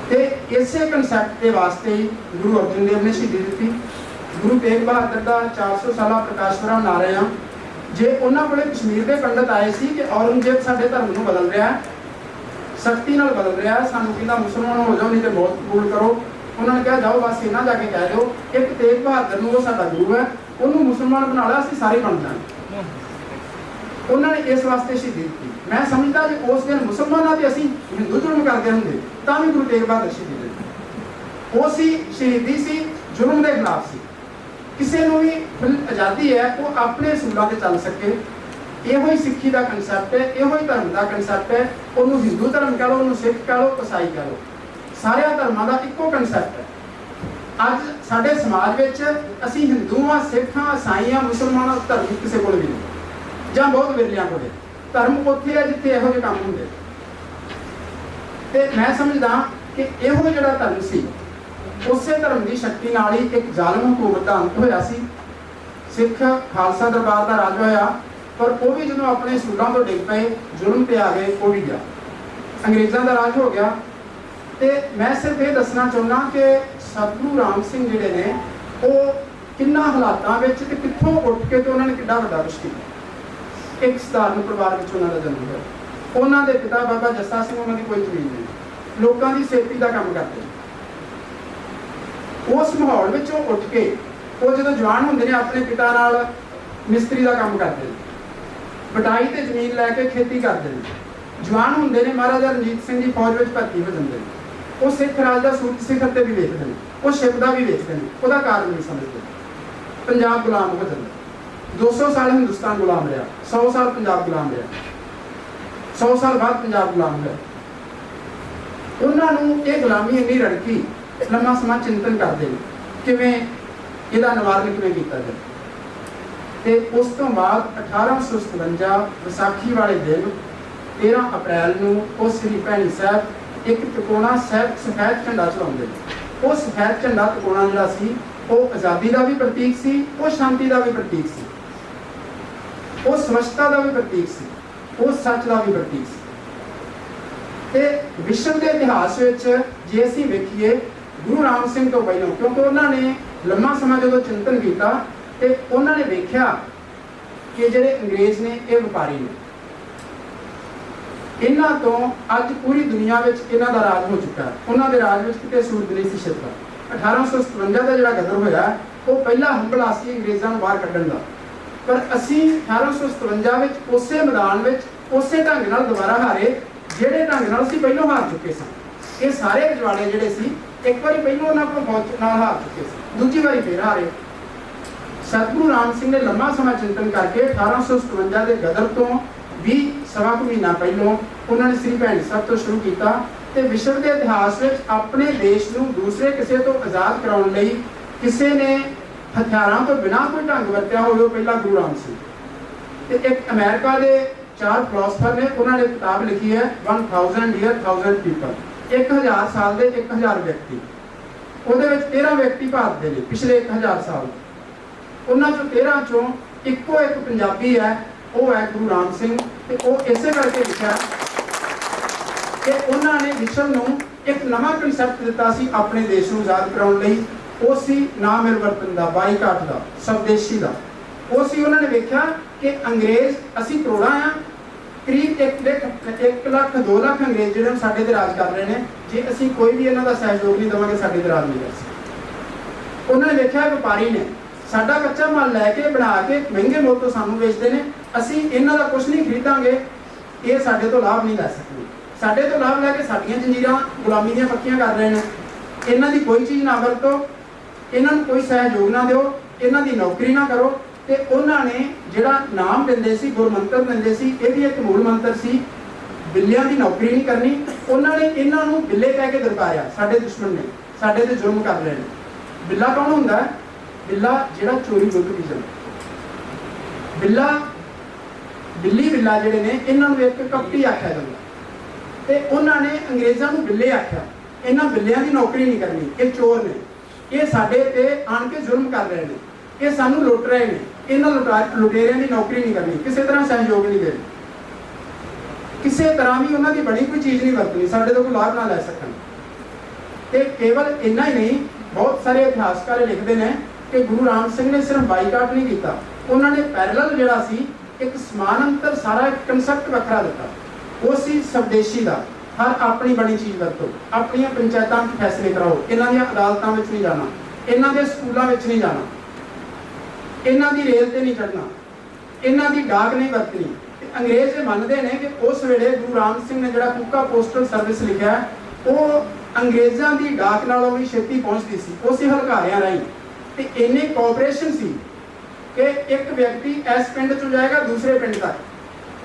ਤੇ ਇਸੇ ਕੰਸੈਪਟ ਦੇ ਵਾਸਤੇ ਹੀ ਗੁਰੂ ਅਰਜਨ ਦੇਵ ਨੇ ਸ਼ਹੀਦੀ ਦਿੱਤੀ। ਗੁਰੂ ਤੇਗ ਬਹਾਦਰ ਦਾ 400 ਸਾਲਾ ਪ੍ਰਕਾਸ਼ ਪੁਰਬ ਮਨਾ ਰਹੇ ਹਾਂ। ਜੇ ਉਹਨਾਂ ਕੋਲੇ ਕਸ਼ਮੀਰ ਦੇ ਪੰਡਤ ਆਏ ਸੀ ਕਿ ਔਰੰਗਜ਼ੇਬ ਸਾਡੇ ਧਰਮ ਨੂੰ ਬਦਲ ਰਿਹਾ ਹੈ, ਸਖਤੀ ਨਾਲ ਬਦਲ ਰਿਹਾ ਹੈ, ਸਾਨੂੰ ਕਹਿੰਦਾ ਮੁਸਲਮਾਨ ਹੋ ਜਾਓ ਨਹੀਂ ਤੇ ਮੌਤ ਕਬੂਲ ਕਰੋ। ਉਹਨਾਂ ਨੇ ਕਿਹਾ ਜਾਓ ਬਸ ਇਹਨਾਂ ਜਾ ਕੇ ਕਹਿ ਦਿਓ ਇੱਕ ਤੇਗ ਬਹਾਦਰ ਨੂੰ, ਉਹ ਸਾਡਾ ਗੁਰੂ ਹੈ, ਉਹਨੂੰ ਮੁਸਲਮਾਨ ਬਣਾ ਲਿਆ, ਅਸੀਂ ਸਾਰੇ ਬਣ ਜਾਵਾਂਗੇ। ਉਹਨਾਂ ਨੇ ਇਸ ਵਾਸਤੇ ਸ਼ਹੀਦੀ ਦਿੱਤੀ। ਮੈਂ ਸਮਝਦਾ ਜੇ ਉਸ ਦਿਨ ਮੁਸਲਮਾਨਾਂ ਤੇ ਅਸੀਂ ਹਿੰਦੂ ਜ਼ੁਲਮ ਕਰਦੇ ਹੁੰਦੇ ਤਾਂ ਵੀ ਗੁਰੂ ਤੇਗ ਬਹਾਦਰ ਸ਼ਹੀਦੀ ਦਿੱਤੀ। ਉਹ ਸੀ ਸ਼ਹੀਦੀ ਸੀ ਜ਼ੁਲਮ ਦੇ ਖਿਲਾਫ ਸੀ। ਕਿਸੇ ਨੂੰ ਵੀ ਆਜ਼ਾਦੀ ਹੈ ਉਹ ਆਪਣੇ ਅਸੂਲਾਂ ਤੇ ਚੱਲ ਸਕੇ। ਇਹੋ ਹੀ ਸਿੱਖੀ ਦਾ ਕਨਸੈਪਟ ਹੈ, ਇਹੋ ਹੀ ਧਰਮ ਦਾ ਕਨਸੈਪਟ ਹੈ। ਉਹਨੂੰ ਹਿੰਦੂ ਧਰਮ ਕਹ ਲਓ, ਉਹਨੂੰ ਸਿੱਖ ਕਹ ਲਓ, ਈਸਾਈ ਕਹ ਲਓ, ਸਾਰਿਆਂ ਧਰਮਾਂ ਦਾ ਇੱਕੋ ਕਨਸੈਪਟ ਹੈ। ਅੱਜ ਸਾਡੇ ਸਮਾਜ ਵਿੱਚ ਅਸੀਂ ਹਿੰਦੂ ਹਾਂ, ਸਿੱਖ ਹਾਂ, ਈਸਾਈ ਹਾਂ, ਮੁਸਲਮਾਨ ਹਾਂ, ਧਰਮ ਕਿਸੇ ਕੋਲ ਵੀ ਨਹੀਂ ਜਾਂ ਬਹੁਤ ਵਿਰਲਿਆਂ ਕੋਲ। ਧਰਮ ਉੱਥੇ ਹੈ ਜਿੱਥੇ ਇਹੋ ਜਿਹੇ ਕੰਮ ਹੁੰਦੇ। ਤੇ ਮੈਂ ਸਮਝਦਾ ਕਿ ਇਹੋ ਜਿਹੜਾ ਧਰਮ ਸੀ, ਉਸੇ ਧਰਮ ਦੀ ਸ਼ਕਤੀ ਨਾਲ ਹੀ ਇੱਕ ਜ਼ਾਲਮ ਹਕੂਮਤ ਦਾ ਅੰਤ ਹੋਇਆ ਸੀ। ਸਿੱਖ ਖਾਲਸਾ ਦਰਬਾਰ ਦਾ ਰਾਜ ਹੋਇਆ, ਪਰ ਉਹ ਵੀ ਜਦੋਂ ਆਪਣੇ ਅਸੂਲਾਂ ਤੋਂ ਡਿੱਗ ਪਏ, ਜ਼ੁਲਮ ਤੇ ਆ ਗਏ, ਉਹ ਵੀ ਗਿਆ। ਅੰਗਰੇਜ਼ਾਂ ਦਾ ਰਾਜ ਹੋ ਗਿਆ। ਤੇ ਮੈਂ ਸਿਰਫ ਇਹ ਦੱਸਣਾ ਚਾਹੁੰਦਾ ਕਿ ਸਤਿਗੁਰੂ ਰਾਮ ਸਿੰਘ ਜਿਹੜੇ ਨੇ ਉਹ ਕਿੰਨਾ ਹਾਲਾਤਾਂ ਵਿੱਚ ਤੇ ਕਿੱਥੋਂ ਉੱਠ ਕੇ ਤੇ ਉਹਨਾਂ ਨੇ ਕਿੱਡਾ ਵੱਡਾ ਕੁਛ ਕੀਤਾ। ਇੱਕ ਸਧਾਰਨ ਪਰਿਵਾਰ ਵਿੱਚ ਉਹਨਾਂ ਦਾ ਜਨਮ ਹੋਇਆ। ਉਹਨਾਂ ਦੇ ਪਿਤਾ ਬਾਬਾ ਜੱਸਾ ਸਿੰਘ, ਉਹਨਾਂ ਦੀ ਕੋਈ ਜ਼ਮੀਨ ਨਹੀਂ, ਲੋਕਾਂ ਦੀ ਸੇਤੀ ਦਾ ਕੰਮ ਕਰਦੇ। ਉਸ ਮਾਹੌਲ ਵਿੱਚੋਂ ਉੱਠ ਕੇ ਉਹ ਜਦੋਂ ਜਵਾਨ ਹੁੰਦੇ ਨੇ ਆਪਣੇ ਪਿਤਾ ਨਾਲ ਮਿਸਤਰੀ ਦਾ ਕੰਮ ਕਰਦੇ ਨੇ, ਵਟਾਈ ਤੇ ਜ਼ਮੀਨ ਲੈ ਕੇ ਖੇਤੀ ਕਰਦੇ ਨੇ। ਜਵਾਨ ਹੁੰਦੇ ਨੇ ਮਹਾਰਾਜਾ ਰਣਜੀਤ ਸਿੰਘ ਦੀ ਫੌਜ ਵਿੱਚ ਭਰਤੀ ਹੋ ਜਾਂਦੇ ਨੇ। ਉਹ ਸਿੱਖ ਰਾਜ ਦਾ ਸੂਰਜ ਸਿਖਰ ਤੇ ਵੀ ਵੇਖਦੇ ਨੇ, ਉਹ ਸ਼ਿਵ ਦਾ ਵੀ ਵੇਖਦੇ ਨੇ, ਉਹਦਾ ਕਾਰਨ ਨਹੀਂ ਸਮਝਦੇ। ਪੰਜਾਬ ਗੁਲਾਮ ਹੋ ਜਾਂਦਾ। 200 ਸਾਲ ਹਿੰਦੁਸਤਾਨ ਗੁਲਾਮ ਰਿਹਾ, 100 ਸਾਲ ਪੰਜਾਬ ਗੁਲਾਮ ਰਿਹਾ, 100 ਸਾਲ ਬਾਅਦ ਪੰਜਾਬ ਗੁਲਾਮ ਹੋਇਆ। ਉਹਨਾਂ ਨੂੰ ਇਹ ਗੁਲਾਮੀ ਇੰਨੀ ਰੜਕੀ, ਲੰਮਾ ਸਮਾਂ ਚਿੰਤਨ ਕਰਦੇ ਨੇ ਕਿਵੇਂ ਇਹਦਾ ਨਿਵਾਰਨ ਕਿਵੇਂ ਕੀਤਾ ਜਾਵੇ। ਤੇ ਉਸ ਤੋਂ ਬਾਅਦ 1857 ਵਿਸਾਖੀ ਵਾਲੇ ਦਿਨ 13 ਅਪ੍ਰੈਲ ਨੂੰ ਉਹ ਸ੍ਰੀ ਭੈਣੀ ਸਾਹਿਬ ਇੱਕ ਤਿਕੋਣਾ ਸਫੈਦ ਝੰਡਾ ਚਲਾਉਂਦੇ ਨੇ। ਉਹ ਸਫੈਦ ਝੰਡਾ ਤਿਕੋਣਾ ਜਿਹੜਾ ਸੀ, ਉਹ ਆਜ਼ਾਦੀ ਦਾ ਵੀ ਪ੍ਰਤੀਕ ਸੀ, ਉਹ ਸ਼ਾਂਤੀ ਦਾ ਵੀ ਪ੍ਰਤੀਕ ਸੀ, ਉਹ ਸਵੱਛਤਾ ਦਾ ਵੀ ਪ੍ਰਤੀਕ ਸੀ, ਉਹ ਸੱਚ ਦਾ ਵੀ ਪ੍ਰਤੀਕ ਸੀ। ਤੇ ਵਿਸ਼ਵ ਦੇ ਇਤਿਹਾਸ ਵਿੱਚ ਜੇ ਅਸੀਂ ਵੇਖੀਏ ਗੁਰੂ ਰਾਮ ਸਿੰਘ ਤੋਂ ਪਹਿਲਾਂ, ਕਿਉਂਕਿ ਉਹਨਾਂ ਨੇ ਲੰਮਾ ਸਮਾਂ ਜਦੋਂ ਚਿੰਤਨ ਕੀਤਾ ਤੇ ਉਹਨਾਂ ਨੇ ਵੇਖਿਆ ਕਿ ਜਿਹੜੇ ਅੰਗਰੇਜ਼ ਨੇ ਇਹ ਵਪਾਰੀ ਨੇ, ਇਹਨਾਂ ਤੋਂ ਅੱਜ ਪੂਰੀ ਦੁਨੀਆ ਵਿੱਚ ਇਹਨਾਂ ਦਾ ਰਾਜ ਹੋ ਚੁੱਕਾ। ਉਹਨਾਂ ਦੇ ਰਾਜ ਵਿੱਚ ਕਿਤੇ ਸੂਰਜ ਨਹੀਂ ਸੀ ਛਿਪਦਾ। 1857 ਦਾ ਜਿਹੜਾ ਗਦਰ ਹੋਇਆ, ਉਹ ਪਹਿਲਾ ਹੰਭਲਾ ਸੀ ਅੰਗਰੇਜ਼ਾਂ ਨੂੰ ਬਾਹਰ ਕੱਢਣ ਦਾ। ਪਰ ਅਸੀਂ 1857 ਵਿੱਚ ਉਸੇ ਮੈਦਾਨ ਵਿੱਚ ਉਸੇ ਢੰਗ ਨਾਲ ਦੁਬਾਰਾ ਹਾਰੇ ਜਿਹੜੇ ਢੰਗ ਨਾਲ ਅਸੀਂ ਪਹਿਲਾਂ ਹਾਰ ਚੁੱਕੇ ਸਾਂ। ਇਹ ਸਾਰੇ ਰਜਵਾੜੇ ਜਿਹੜੇ ਸੀ ਇੱਕ ਵਾਰੀ ਪਹਿਲਾਂ ਉਹਨਾਂ ਕੋਲ ਫੌਜ ਨਾਲ ਹਾਰ ਚੁੱਕੇ ਸੀ, ਦੂਜੀ ਵਾਰੀ ਫੇਰ ਹਾਰੇ। ਸਤਿਗੁਰੂ ਰਾਮ ਸਿੰਘ ਨੇ ਲੰਮਾ ਸਮਾਂ ਚਿੰਤਨ ਕਰਕੇ 1857 ਦੇ ਗਦਰ ਤੋਂ 20 ਮਹੀਨਾ ਪਹਿਲਾਂ ਉਹਨਾਂ ਨੇ ਸ੍ਰੀ ਭੈਣੀ ਸਾਹਿਬ ਤੋਂ ਸ਼ੁਰੂ ਕੀਤਾ। ਤੇ ਵਿਸ਼ਵ ਦੇ ਇਤਿਹਾਸ ਵਿੱਚ ਆਪਣੇ ਦੇਸ਼ ਨੂੰ ਦੂਸਰੇ ਕਿਸੇ ਤੋਂ ਆਜ਼ਾਦ ਕਰਾਉਣ ਲਈ ਕਿਸੇ ਨੇ ਹਥਿਆਰਾਂ ਤੋਂ ਬਿਨਾਂ ਕੋਈ ਢੰਗ ਵਰਤਿਆ ਹੋਵੇ, ਉਹ ਪਹਿਲਾ ਗੁਰੂ ਰਾਮ ਸਿੰਘ। ਤੇ ਇੱਕ ਅਮਰੀਕਾ ਦੇ 4 ਫਿਲਾਸਫਰ ਨੇ, ਉਹਨਾਂ ਨੇ ਕਿਤਾਬ ਲਿਖੀ ਹੈ 1000 year 1000 people, 1000 ਸਾਲ ਦੇ 1000 ਵਿਅਕਤੀ। ਉਹਦੇ ਵਿੱਚ 13 ਵਿਅਕਤੀ ਭਾਰਤ ਦੇ ਨੇ ਪਿਛਲੇ 1000 ਸਾਲ। ਉਹਨਾਂ ਚੋਂ 13 ਚੋਂ ਇੱਕੋ ਇੱਕ ਪੰਜਾਬੀ ਹੈ ਉਹ ਹੈ ਗੁਰੂ ਰਾਮ ਸਿੰਘ। ਤੇ ਉਹ ਇਸੇ ਕਰਕੇ ਲਿਖਿਆ ਕਿ ਉਹਨਾਂ ਨੇ ਵਿਸ਼ਵ ਨੂੰ ਇੱਕ ਨਵਾਂ ਕਨਸੈਪਟ ਦਿੱਤਾ ਸੀ ਆਪਣੇ ਦੇਸ਼ ਨੂੰ ਆਜ਼ਾਦ ਕਰਾਉਣ ਲਈ। ਉਹ ਸੀ ਨਾ ਮਿਲਵਰਤਨ ਦਾ, ਬਾਈਕਾਟ ਦਾ, ਸਵਦੇਸ਼ੀ ਦਾ। ਉਹ ਸੀ ਉਹਨਾਂ ਨੇ ਵੇਖਿਆ ਕਿ ਅੰਗਰੇਜ਼, ਅਸੀਂ ਕਰੋੜਾਂ ਆ, ਕਰੀਬ 1 ਲੱਖ 2 ਲੱਖ ਅੰਗਰੇਜ਼ ਜਿਹੜੇ ਸਾਡੇ ਤੇ ਰਾਜ ਕਰ ਰਹੇ ਨੇ, ਜੇ ਅਸੀਂ ਕੋਈ ਵੀ ਇਹਨਾਂ ਦਾ ਸਹਿਯੋਗ ਨਹੀਂ ਦੇਵਾਂਗੇ ਸਾਡੇ ਤੇ ਰਾਜ ਨਹੀਂ ਕਰ ਸਕਦੇ। ਉਹਨਾਂ ਨੇ ਵੇਖਿਆ ਵਪਾਰੀ ਨੇ ਸਾਡਾ ਕੱਚਾ ਮਾਲ ਲੈ ਕੇ ਬਣਾ ਕੇ ਮਹਿੰਗੇ ਮੁੱਲ ਤੋਂ ਸਾਨੂੰ ਵੇਚਦੇ ਨੇ, ਅਸੀਂ ਇਹਨਾਂ ਦਾ ਕੁਝ ਨਹੀਂ ਖਰੀਦਾਂਗੇ, ਇਹ ਸਾਡੇ ਤੋਂ ਲਾਭ ਨਹੀਂ ਲੈ ਸਕਦੇ। ਸਾਡੇ ਤੋਂ ਲਾਭ ਲੈ ਕੇ ਸਾਡੀਆਂ ਜੰਜੀਰਾਂ ਗੁਲਾਮੀ ਦੀਆਂ ਪੱਕੀਆਂ ਕਰ ਰਹੇ ਨੇ। ਇਹਨਾਂ ਦੀ ਕੋਈ ਚੀਜ਼ ਨਾ ਵਰਤੋ, ਇਹਨਾਂ ਨੂੰ ਕੋਈ ਸਹਿਯੋਗ ਨਾ ਦਿਓ, ਇਹਨਾਂ ਦੀ ਨੌਕਰੀ ਨਾ ਕਰੋ। ਤੇ ਉਹਨਾਂ ਨੇ ਜਿਹੜਾ ਨਾਮ ਦਿੰਦੇ ਸੀ, ਗੁਰਮੰਤਰ ਦਿੰਦੇ ਸੀ, ਇਹ ਵੀ ਇੱਕ ਮੂਲ ਮੰਤਰ ਸੀ, ਬਿੱਲਿਆਂ ਦੀ ਨੌਕਰੀ ਨਹੀਂ ਕਰਨੀ। ਉਹਨਾਂ ਨੇ ਇਹਨਾਂ ਨੂੰ ਬਿੱਲੇ ਕਹਿ ਕੇ ਦਰਕਾਰਿਆ। ਸਾਡੇ ਦੁਸ਼ਮਣ ਨੇ, ਸਾਡੇ ਤੇ ਜ਼ੁਲਮ ਕਰ ਰਹੇ ਨੇ। ਬਿੱਲਾ ਕੌਣ ਹੁੰਦਾ ਹੈ? ਬਿੱਲਾ ਜਿਹੜਾ ਚੋਰੀ ਦੁੱਧ ਪੀ ਜਾਂਦਾ। ਬਿੱਲਾ, ਬਿੱਲੀ ਬਿੱਲਾ ਜਿਹੜੇ ਨੇ, ਇਹਨਾਂ ਨੂੰ ਇੱਕ ਕਪਟੀ ਆਖਿਆ ਜਾਂਦਾ। ਤੇ ਉਹਨਾਂ ਨੇ ਅੰਗਰੇਜ਼ਾਂ ਨੂੰ ਬਿੱਲੇ ਆਖਿਆ। ਇਹਨਾਂ ਬਿੱਲਿਆਂ ਦੀ ਨੌਕਰੀ ਨਹੀਂ ਕਰਨੀ, ਇਹ ਚੋਰ ਨੇ, ਇਹ ਸਾਡੇ ਤੇ ਆਣ ਕੇ ਜ਼ੁਲਮ ਕਰ ਰਹੇ ਨੇ, ਇਹ ਸਾਨੂੰ ਲੁੱਟ ਰਹੇ ਨੇ, ਇਹਨਾਂ ਲੁਟੇਰਿਆਂ ਦੀ ਨੌਕਰੀ ਨਹੀਂ ਕਰਨੀ, ਕਿਸੇ ਤਰ੍ਹਾਂ ਸਹਿਯੋਗ ਨਹੀਂ ਦੇਣਾ, ਕਿਸੇ ਤਰ੍ਹਾਂ ਵੀ ਉਹਨਾਂ ਦੀ ਬਣੀ ਕੋਈ ਚੀਜ਼ ਨਹੀਂ ਵਰਤਣੀ, ਸਾਡੇ ਤੋਂ ਕੋਈ ਲਾਭ ਨਾ ਲੈ ਸਕਣ। ਤੇ ਕੇਵਲ ਇੰਨਾ ਹੀ ਨਹੀਂ, ਬਹੁਤ ਸਾਰੇ ਇਤਿਹਾਸਕਾਰ ਲਿਖਦੇ ਨੇ ਕਿ ਗੁਰੂ ਰਾਮ ਸਿੰਘ ਨੇ ਸਿਰਫ ਬਾਈਕਾਟ ਨਹੀਂ ਕੀਤਾ, ਉਹਨਾਂ ਨੇ ਪੈਰਲਲ ਜਿਹੜਾ ਸੀ ਇੱਕ ਸਮਾਨਾਂਤਰ ਸਾਰਾ ਇੱਕ ਕਨਸੈਪਟ ਵੱਖਰਾ ਦਿੱਤਾ। ਉਹ ਸੀ ਸਵਦੇਸ਼ੀ ਦਾ, ਹਰ ਆਪਣੀ ਬਣੀ ਚੀਜ਼ ਵਰਤੋ, ਆਪਣੀਆਂ ਪੰਚਾਇਤਾਂ ਵਿੱਚ ਫੈਸਲੇ ਕਰਾਓ, ਇਹਨਾਂ ਦੀਆਂ ਅਦਾਲਤਾਂ ਵਿੱਚ ਨਹੀਂ ਜਾਣਾ, ਇਹਨਾਂ ਦੇ ਸਕੂਲਾਂ ਵਿੱਚ ਨਹੀਂ ਜਾਣਾ, ਇਹਨਾਂ ਦੀ ਰੇਲ ਤੇ ਨਹੀਂ ਚੜ੍ਹਨਾ, ਇਹਨਾਂ ਦੀ ਡਾਕ ਨਹੀਂ ਵਰਤਣੀ। ਅੰਗਰੇਜ਼ ਇਹ ਮੰਨਦੇ ਨੇ ਕਿ ਉਸ ਵੇਲੇ ਗੁਰੂ ਰਾਮ ਸਿੰਘ ਨੇ ਜਿਹੜਾ ਕੁੱਕਾ ਪੋਸਟਲ ਸਰਵਿਸ ਲਿਖਿਆ, ਉਹ ਅੰਗਰੇਜ਼ਾਂ ਦੀ ਡਾਕ ਨਾਲੋਂ ਵੀ ਛੇਤੀ ਪਹੁੰਚਦੀ ਸੀ, ਉਹ ਸੀ ਹਲਕਾਰਿਆਂ ਰਾਹੀਂ। ਤੇ ਇੰਨੀ ਕੋਆਪਰੇਸ਼ਨ ਸੀ ਕਿ ਇੱਕ ਵਿਅਕਤੀ ਇਸ ਪਿੰਡ ਚੋਂ ਜਾਏਗਾ ਦੂਸਰੇ ਪਿੰਡ ਤੱਕ,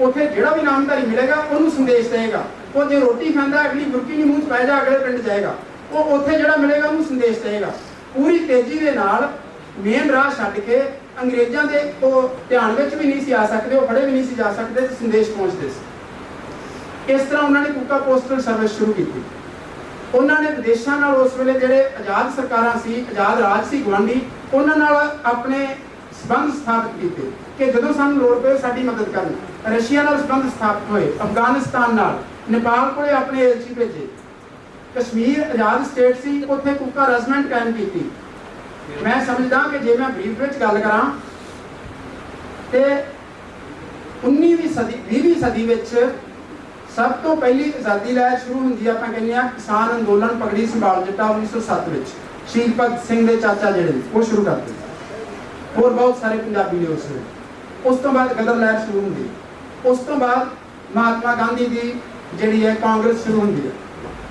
ਉੱਥੇ ਜਿਹੜਾ ਵੀ ਨਾਮਧਾਰੀ ਮਿਲੇਗਾ ਉਹਨੂੰ ਸੰਦੇਸ਼ ਦੇਗਾ। ਉਹ ਜੇ ਰੋਟੀ ਖਾਂਦਾ, ਅਗਲੀ ਬੁਰਕੀ ਨਹੀਂ ਮੂੰਹ 'ਚ ਪੈ ਜਾ, ਅਗਲੇ ਪਿੰਡ ਜਾਏਗਾ, ਉਹ ਉੱਥੇ ਜਿਹੜਾ ਮਿਲੇਗਾ ਉਹਨੂੰ ਸੰਦੇਸ਼ ਦੇਗਾ। ਪੂਰੀ ਤੇਜ਼ੀ ਦੇ ਨਾਲ ਮੇਨ ਰਾਹ ਛੱਡ ਕੇ ਅੰਗਰੇਜ਼ਾਂ ਦੇ ਉਹ ਧਿਆਨ ਵਿੱਚ ਵੀ ਨਹੀਂ ਸੀ ਆ ਸਕਦੇ, ਉਹ ਫੜੇ ਵੀ ਨਹੀਂ ਸੀ ਜਾ ਸਕਦੇ, ਤੇ ਸੰਦੇਸ਼ ਪਹੁੰਚਦੇ ਸੀ। ਇਸ ਤਰ੍ਹਾਂ ਉਹਨਾਂ ਨੇ ਕੁੱਕਾ ਪੋਸਟਲ ਸਰਵਿਸ ਸ਼ੁਰੂ ਕੀਤੀ। ਉਹਨਾਂ ਨੇ ਵਿਦੇਸ਼ਾਂ ਨਾਲ ਉਸ ਵੇਲੇ ਜਿਹੜੇ ਆਜ਼ਾਦ ਸਰਕਾਰਾਂ ਸੀ, ਆਜ਼ਾਦ ਰਾਜ ਸੀ ਗੁਆਂਢੀ, ਉਹਨਾਂ ਨਾਲ ਆਪਣੇ ਸਬੰਧ ਸਥਾਪਿਤ ਕੀਤੇ ਕਿ ਜਦੋਂ ਸਾਨੂੰ ਲੋੜ ਪਏ ਸਾਡੀ ਮਦਦ ਕਰਨ। ਰਸ਼ੀਆ ਨਾਲ ਸਬੰਧ ਸਥਾਪਿਤ ਹੋਏ, ਅਫਗਾਨਿਸਤਾਨ ਨਾਲ, ਨੇਪਾਲ ਕੋਲੇ ਆਪਣੇ ਏਜੰਸੀ ਭੇਜੇ। ਕਸ਼ਮੀਰ ਆਜ਼ਾਦ ਸਟੇਟ ਸੀ, ਉੱਥੇ ਕੁੱਕਾ ਰੈਜੀਮੈਂਟ ਕਾਇਮ ਕੀਤੀ। ਮੈਂ ਸਮਝਦਾ ਕਿ ਜੇ ਮੈਂ ਬਰੀਫ ਵਿੱਚ ਗੱਲ ਕਰਾਂ ਤੇ 19ਵੀਂ ਸਦੀ 20ਵੀਂ ਸਦੀ ਵਿੱਚ ਸਭ ਤੋਂ ਪਹਿਲੀ ਆਜ਼ਾਦੀ ਲਹਿਰ ਸ਼ੁਰੂ ਹੁੰਦੀ ਹੈ, ਆਪਾਂ ਕਹਿੰਦੇ ਆ ਕਿਸਾਨ ਅੰਦੋਲਨ ਪਗੜੀ ਸੰਭਾਲ ਜੱਟਾ 1907 ਵਿੱਚ ਸ਼ਹੀਦ ਭਗਤ ਸਿੰਘ ਦੇ ਚਾਚਾ ਜਿਹੜੇ ਉਹ ਸ਼ੁਰੂ ਕਰਦੇ। ਹੋਰ ਬਹੁਤ ਸਾਰੇ ਪੰਜਾਬੀ ਨੇ ਉਸ ਵੇਲੇ। ਉਸ ਤੋਂ ਬਾਅਦ ਗਦਰ ਲਹਿਰ ਸ਼ੁਰੂ ਹੁੰਦੀ ਹੈ। ਉਸ ਤੋਂ ਬਾਅਦ ਮਹਾਤਮਾ ਗਾਂਧੀ ਦੀ ਜਿਹੜੀ ਹੈ ਕਾਂਗਰਸ ਸ਼ੁਰੂ ਹੁੰਦੀ ਹੈ।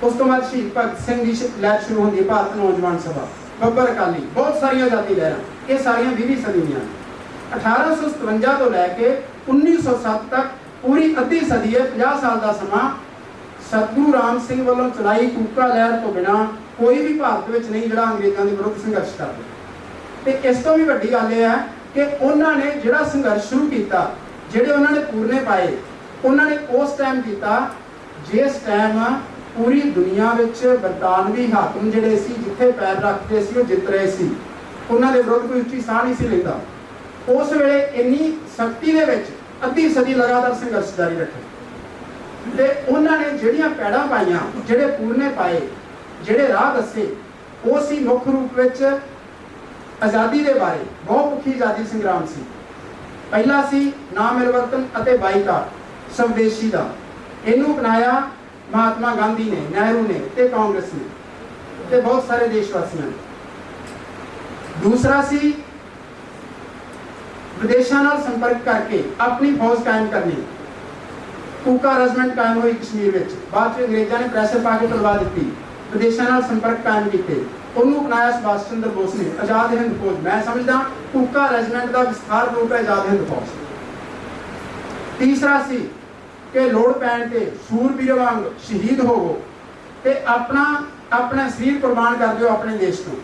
ਉਸ ਤੋਂ ਬਾਅਦ ਸ਼ਹੀਦ ਭਗਤ ਸਿੰਘ ਦੀ ਲਹਿਰ ਸ਼ੁਰੂ ਹੁੰਦੀ ਹੈ, ਭਾਰਤ ਨੌਜਵਾਨ ਸਭਾ, ਬੱਬਰ ਅਕਾਲੀ, ਬਹੁਤ ਸਾਰੀਆਂ ਆਜ਼ਾਦੀ ਲਹਿਰਾਂ। ਇਹ ਸਾਰੀਆਂ 20ਵੀਂ ਸਦੀ ਦੀਆਂ। 1857 ਤੋਂ ਲੈ ਕੇ 1907 ਤੱਕ ਪੂਰੀ ਅੱਧੀ ਸਦੀ ਹੈ, 50 ਸਾਲ ਦਾ ਸਮਾਂ ਸਤਿਗੁਰੂ ਰਾਮ ਸਿੰਘ ਵੱਲੋਂ ਚਲਾਈ ਕੂਕਾ ਲਹਿਰ ਤੋਂ ਬਿਨਾਂ ਕੋਈ ਵੀ ਭਾਰਤ ਵਿੱਚ ਨਹੀਂ ਜਿਹੜਾ ਅੰਗਰੇਜ਼ਾਂ ਦੇ ਵਿਰੁੱਧ ਸੰਘਰਸ਼ ਕਰਦਾ। ਤੇ ਇਸ ਤੋਂ ਵੀ ਵੱਡੀ ਗੱਲ ਇਹ ਹੈ ਕਿ ਉਹਨਾਂ ਨੇ ਜਿਹੜਾ ਸੰਘਰਸ਼ ਸ਼ੁਰੂ ਕੀਤਾ, ਜਿਹੜੇ ਉਹਨਾਂ ਨੇ ਪੂਰਨੇ ਪਾਏ, ਉਹਨਾਂ ਨੇ ਉਸ ਟਾਈਮ ਕੀਤਾ ਜਿਸ ਟਾਈਮ ਪੂਰੀ ਦੁਨੀਆ ਵਿੱਚ ਬਰਤਾਨਵੀ ਹਾਕਮ ਜਿਹੜੇ ਸੀ ਜਿੱਥੇ ਪੈਰ ਰੱਖਦੇ ਸੀ ਉਹ ਜਿੱਤ ਰਹੇ ਸੀ, ਉਹਨਾਂ ਦੇ ਵਿਰੁੱਧ ਕੋਈ ਉੱਚੀ ਸਾਹ ਨਹੀਂ ਸੀ ਲੈਂਦਾ। ਉਸ ਵੇਲੇ ਇੰਨੀ ਸਖਤੀ ਦੇ ਵਿੱਚ ਅੱਧੀ ਸਦੀ ਲਗਾਤਾਰ ਸੰਘਰਸ਼ ਜਾਰੀ ਰੱਖਿਆ। ਤੇ ਉਹਨਾਂ ਨੇ ਜਿਹੜੀਆਂ ਪੈੜਾਂ ਪਾਈਆਂ, ਜਿਹੜੇ ਪੂਰਨੇ ਪਾਏ, ਜਿਹੜੇ ਰਾਹ ਦੱਸੇ, ਉਹ ਸੀ ਮੁੱਖ ਰੂਪ ਵਿੱਚ ਆਜ਼ਾਦੀ ਦੇ ਬਾਰੇ। ਬਹੁਪੱਖੀ ਆਜ਼ਾਦੀ ਸੰਗਰਾਮ ਸੀ। ਪਹਿਲਾ ਸੀ ਨਾ ਮਿਲਵਰਤਨ ਅਤੇ ਬਾਈਕਾਟ, ਸਵਦੇਸ਼ੀ ਦਾ। ਇਹਨੂੰ ਅਪਣਾਇਆ ਮਹਾਤਮਾ ਗਾਂਧੀ ਨੇ, ਨਹਿਰੂ ਨੇ ਤੇ ਕਾਂਗਰਸ ਨੇ ਤੇ ਬਹੁਤ ਸਾਰੇ ਦੇਸ਼ ਵਾਸੀਆਂ ਨੇ। ਦੂਸਰਾ ਸੀ ਵਿਦੇਸ਼ਾਂ ਨਾਲ ਸੰਪਰਕ ਕਰਕੇ ਆਪਣੀ ਫੌਜ ਕਾਇਮ ਕਰਨੀ। ਕੂਕਾ ਰੈਜੀਮੈਂਟ ਕਾਇਮ ਹੋਈ ਕਸ਼ਮੀਰ ਵਿੱਚ। ਬਾਅਦ ਚ ਅੰਗਰੇਜ਼ਾਂ ਨੇ ਪ੍ਰੈਸ਼ਰ ਪਾ ਕੇ ਤਲਵਾ ਦਿੱਤੀ। ਵਿਦੇਸ਼ਾਂ ਨਾਲ ਸੰਪਰਕ ਕਾਇਮ ਕੀਤੇ। ਉਹਨੂੰ ਅਪਣਾਇਆ ਸੁਭਾਸ਼ ਚੰਦਰ ਬੋਸ ਨੇ, ਆਜ਼ਾਦ ਹਿੰਦ ਫੌਜ। ਮੈਂ ਸਮਝਦਾ ਕੂਕਾ ਰੈਜੀਮੈਂਟ ਦਾ ਵਿਸਥਾਰ ਰੂਪ ਹੈ ਆਜ਼ਾਦ ਹਿੰਦ ਫੌਜ। ਤੀਸਰਾ ਸੀ ਕਿ ਲੋੜ ਪੈਣ ਤੇ ਸੂਰਬੀਰ ਵਾਂਗ ਸ਼ਹੀਦ ਹੋਵੋ ਤੇ ਆਪਣਾ ਸਰੀਰ ਕੁਰਬਾਨ ਕਰ ਦਿਓ ਆਪਣੇ ਦੇਸ਼ ਤੋਂ।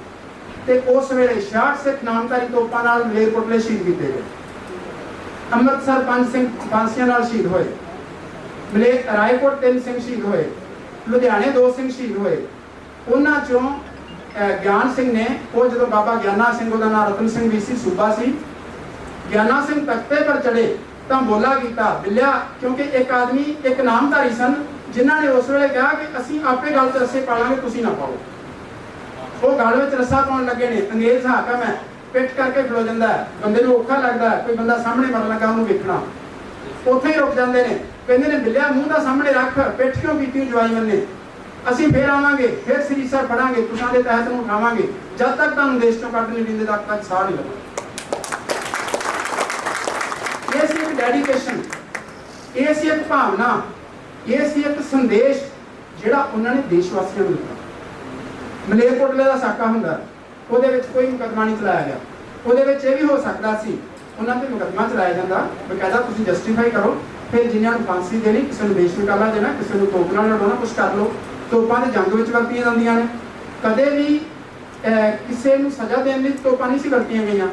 ਤੇ ਉਸ ਵੇਲੇ 66 ਸਿੱਖ ਨਾਮਧਾਰੀ ਤੋਪਾਂ ਨਾਲ ਮਲੇਰਕੋਟਲੇ ਸ਼ਹੀਦ ਕੀਤੇ ਗਏ। ਅੰਮ੍ਰਿਤਸਰ 5 ਸਿੰਘ ਫਾਂਸੀਆਂ ਨਾਲ ਸ਼ਹੀਦ ਹੋਏ। ਰਾਏਕੋਟ 3 ਸਿੰਘ ਸ਼ਹੀਦ ਹੋਏ। ਲੁਧਿਆਣੇ 2 ਸਿੰਘ ਸ਼ਹੀਦ ਹੋਏ। ਉਹਨਾਂ ਚੋਂ ਗਿਆਨ ਸਿੰਘ ਨੇ, ਉਹ ਜਦੋਂ ਬਾਬਾ ਗਿਆਨਾ ਸਿੰਘ, ਉਹਦਾ ਨਾਮ ਰਤਨ ਸਿੰਘ ਵੀ ਸੀ, ਸੂਬਾ ਸੀ। ਗਿਆਨਾ ਸਿੰਘ ਤਖਤੇ ਪਰ ਚੜੇ ਤਾਂ ਬੋਲਾ ਕੀਤਾ ਬਿੱਲਿਆ, ਕਿਉਂਕਿ ਇੱਕ ਆਦਮੀ ਇੱਕ ਨਾਮਧਾਰੀ ਸਨ ਜਿਨ੍ਹਾਂ ਨੇ ਉਸ ਵੇਲੇ ਕਿਹਾ ਕਿ ਅਸੀਂ ਆਪੇ ਗਲ 'ਚ ਰੱਸੇ ਪਾਲਾਂਗੇ, ਤੁਸੀਂ ਨਾ ਪਾਓ। ਉਹ ਗਲ ਵਿੱਚ ਰੱਸਾ ਪਾਉਣ ਲੱਗੇ ਨੇ, ਅੰਗਰੇਜ਼ ਹਾਕਮ ਹੈ, ਪਿੱਠ ਕਰਕੇ ਖਲੋ ਜਾਂਦਾ ਹੈ, ਬੰਦੇ ਨੂੰ ਔਖਾ ਲੱਗਦਾ ਹੈ, ਕੋਈ ਬੰਦਾ ਸਾਹਮਣੇ ਮਰਨ ਲੱਗਾ ਉਹਨੂੰ ਵੇਖਣਾ, ਉੱਥੇ ਹੀ ਰੁਕ ਜਾਂਦੇ ਨੇ, ਕਹਿੰਦੇ ਨੇ ਬਿੱਲਿਆ ਮੂੰਹ ਦਾ ਸਾਹਮਣੇ ਰੱਖ, ਪਿੱਠ ਕਿਉਂ ਕੀਤੀ ਜਵਾਈ ਬੰਨੇ, ਅਸੀਂ ਫੇਰ ਆਵਾਂਗੇ, ਫੇਰ ਸਰੀਸਰ ਫੜਾਂਗੇ, ਤੁਸਾਂ ਦੇ ਤਹਿਤ ਨੂੰ ਉਠਾਵਾਂਗੇ, ਜਦ ਤੱਕ ਤੁਹਾਨੂੰ ਦੇਸ਼ ਤੋਂ ਕੱਢ ਨਹੀਂ ਦਿੰਦੇ ਤੱਕ ਸਾਹ ਨਹੀਂ ਲਵਾਂਗੇ। ਇਹ ਸੀ ਇੱਕ ਡੈਡੀਕੇਸ਼ਨ, ਇਹ ਸੀ ਇੱਕ ਭਾਵਨਾ, ਇਹ ਸੀ ਇੱਕ ਸੰਦੇਸ਼ ਜਿਹੜਾ ਉਹਨਾਂ ਨੇ ਦੇਸ਼ ਵਾਸੀਆਂ ਨੂੰ ਦਿੱਤਾ। ਮਲੇਰਕੋਟਲੇ ਦਾ ਸਾਕਾ ਹੁੰਦਾ, ਉਹਦੇ ਵਿੱਚ ਕੋਈ ਮੁਕੱਦਮਾ ਨਹੀਂ ਚਲਾਇਆ ਗਿਆ, ਉਹਦੇ ਵਿੱਚ ਇਹ ਵੀ ਹੋ ਸਕਦਾ ਸੀ ਉਹਨਾਂ ਤੇ ਮੁਕੱਦਮਾ ਚਲਾਇਆ ਜਾਂਦਾ, ਬਕਾਇਦਾ ਤੁਸੀਂ ਜਸਟੀਫਾਈ ਕਰੋ, ਫਿਰ ਜਿਨ੍ਹਾਂ ਨੂੰ ਫਾਂਸੀ ਦੇਣੀ, ਕਿਸੇ ਨੂੰ ਦੇਸ਼ ਨਿਕਾਲਾ ਦੇਣਾ, ਕਿਸੇ ਨੂੰ ਤੋਪ ਨਾਲ ਲੜਾਉਣਾ, ਕੁਛ ਕਰ ਲਓ। ਤੋਪਾਂ ਦੇ ਜੰਗ ਵਿੱਚ ਵਰਤੀਆਂ ਜਾਂਦੀਆਂ ਨੇ, ਕਦੇ ਵੀ ਕਿਸੇ ਨੂੰ ਸਜ਼ਾ ਦੇਣ ਲਈ ਤੋਪਾਂ ਨਹੀਂ ਸੀ ਵਰਤੀਆਂ ਗਈਆਂ,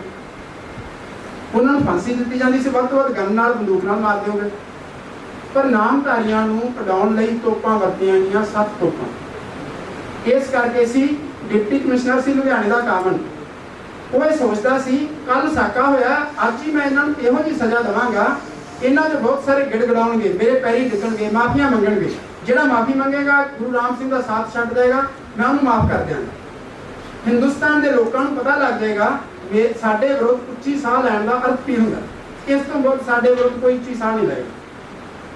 ਉਹਨਾਂ ਨੂੰ ਫਾਂਸੀ ਦਿੱਤੀ ਜਾਂਦੀ ਸੀ, ਵੱਧ ਤੋਂ ਵੱਧ ਗਨ ਨਾਲ, ਬੰਦੂਕ ਨਾਲ ਮਾਰ ਦਿਓਗੇ। ਪਰ ਨਾਮਧਾਰੀਆਂ ਨੂੰ ਕਢਾਉਣ ਲਈ ਤੋਪਾਂ ਵਰਤੀਆਂ ਗਈਆਂ, 7 ਤੋਪਾਂ। ਇਸ ਕਰਕੇ ਸੀ ਡਿਪਟੀ ਕਮਿਸ਼ਨਰ ਸੀ ਲੁਧਿਆਣੇ ਦਾ ਕਾਮਨ, ਉਹ ਇਹ ਸੋਚਦਾ ਸੀ ਕੱਲ ਸਾਕਾ ਹੋਇਆ, ਅੱਜ ਹੀ ਮੈਂ ਇਹਨਾਂ ਨੂੰ ਇਹੋ ਜਿਹੀ ਸਜ਼ਾ ਦੇਵਾਂਗਾ, ਇਹਨਾਂ 'ਚ ਬਹੁਤ ਸਾਰੇ ਗਿੜਗੜਾਉਣਗੇ, ਮੇਰੇ ਪੈਰੀ ਡਿੱਗਣਗੇ, ਮਾਫੀਆਂ ਮੰਗਣਗੇ, ਜਿਹੜਾ ਮਾਫੀ ਮੰਗੇਗਾ ਗੁਰੂ ਰਾਮ ਸਿੰਘ ਦਾ ਸਾਥ ਛੱਡ ਦੇਗਾ, ਮੈਂ ਉਹਨੂੰ ਮਾਫ ਕਰ ਦਿਆਂਗਾ। ਹਿੰਦੁਸਤਾਨ ਦੇ ਲੋਕਾਂ ਨੂੰ ਪਤਾ ਲੱਗ ਜਾਏਗਾ ਵੀ ਸਾਡੇ ਵਿਰੁੱਧ ਉੱਚੀ ਸਾਹ ਲੈਣ ਦਾ ਅਰਥ ਕੀ ਹੁੰਦਾ, ਇਸ ਤੋਂ ਬਾਅਦ ਸਾਡੇ ਵਿਰੁੱਧ ਕੋਈ ਉੱਚੀ ਸਾਹ ਨਹੀਂ ਲਏਗਾ।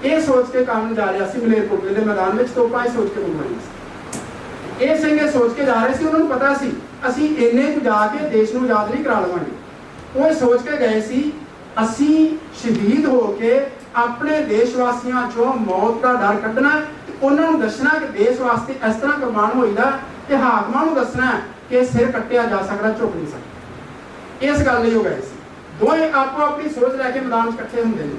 ਇਹ ਸੋਚ ਕੇ ਕਾਮਨ ਜਾ ਰਿਹਾ ਸੀ ਮਲੇਰਕੋਟਲੇ ਦੇ ਮੈਦਾਨ ਵਿੱਚ, ਤੋਪਾਂ ਇਹ ਸੋਚ ਕੇ ਬਣਵਾਈਆਂ ਸੀ। ਇਹ ਸਿੰਘ ਇਹ ਸੋਚ ਕੇ ਜਾ ਰਹੇ ਸੀ, ਉਹਨਾਂ ਨੂੰ ਪਤਾ ਸੀ ਅਸੀਂ ਇੰਨੇ ਕੁ ਜਾ ਕੇ ਦੇਸ਼ ਨੂੰ ਆਜ਼ਾਦ ਨਹੀਂ ਕਰਾ ਲਵਾਂਗੇ। ਉਹ ਸੋਚ ਕੇ ਗਏ ਸੀ ਅਸੀਂ ਸ਼ਹੀਦ ਹੋ ਕੇ ਆਪਣੇ ਦੇਸ਼ ਵਾਸੀਆਂ ਚੋਂ ਮੌਤ ਦਾ ਡਰ ਕੱਢਣਾ, ਉਹਨਾਂ ਨੂੰ ਦੱਸਣਾ ਕਿ ਦੇਸ਼ ਵਾਸਤੇ ਇਸ ਤਰ੍ਹਾਂ ਕੁਰਬਾਨ ਹੋਈਦਾ, ਤੇ ਹਾਕਮਾਂ ਨੂੰ ਦੱਸਣਾ ਕਿ ਸਿਰ ਕੱਟਿਆ ਜਾ ਸਕਦਾ, ਝੁਕ ਨਹੀਂ ਸਕਦਾ। ਇਸ ਗੱਲ ਲਈ ਹੋ ਗਏ ਸੀ। ਦੋਵੇਂ ਆਪੋ ਆਪਣੀ ਸੋਚ ਲੈ ਕੇ ਮੈਦਾਨ 'ਚ ਇਕੱਠੇ ਹੁੰਦੇ ਨੇ।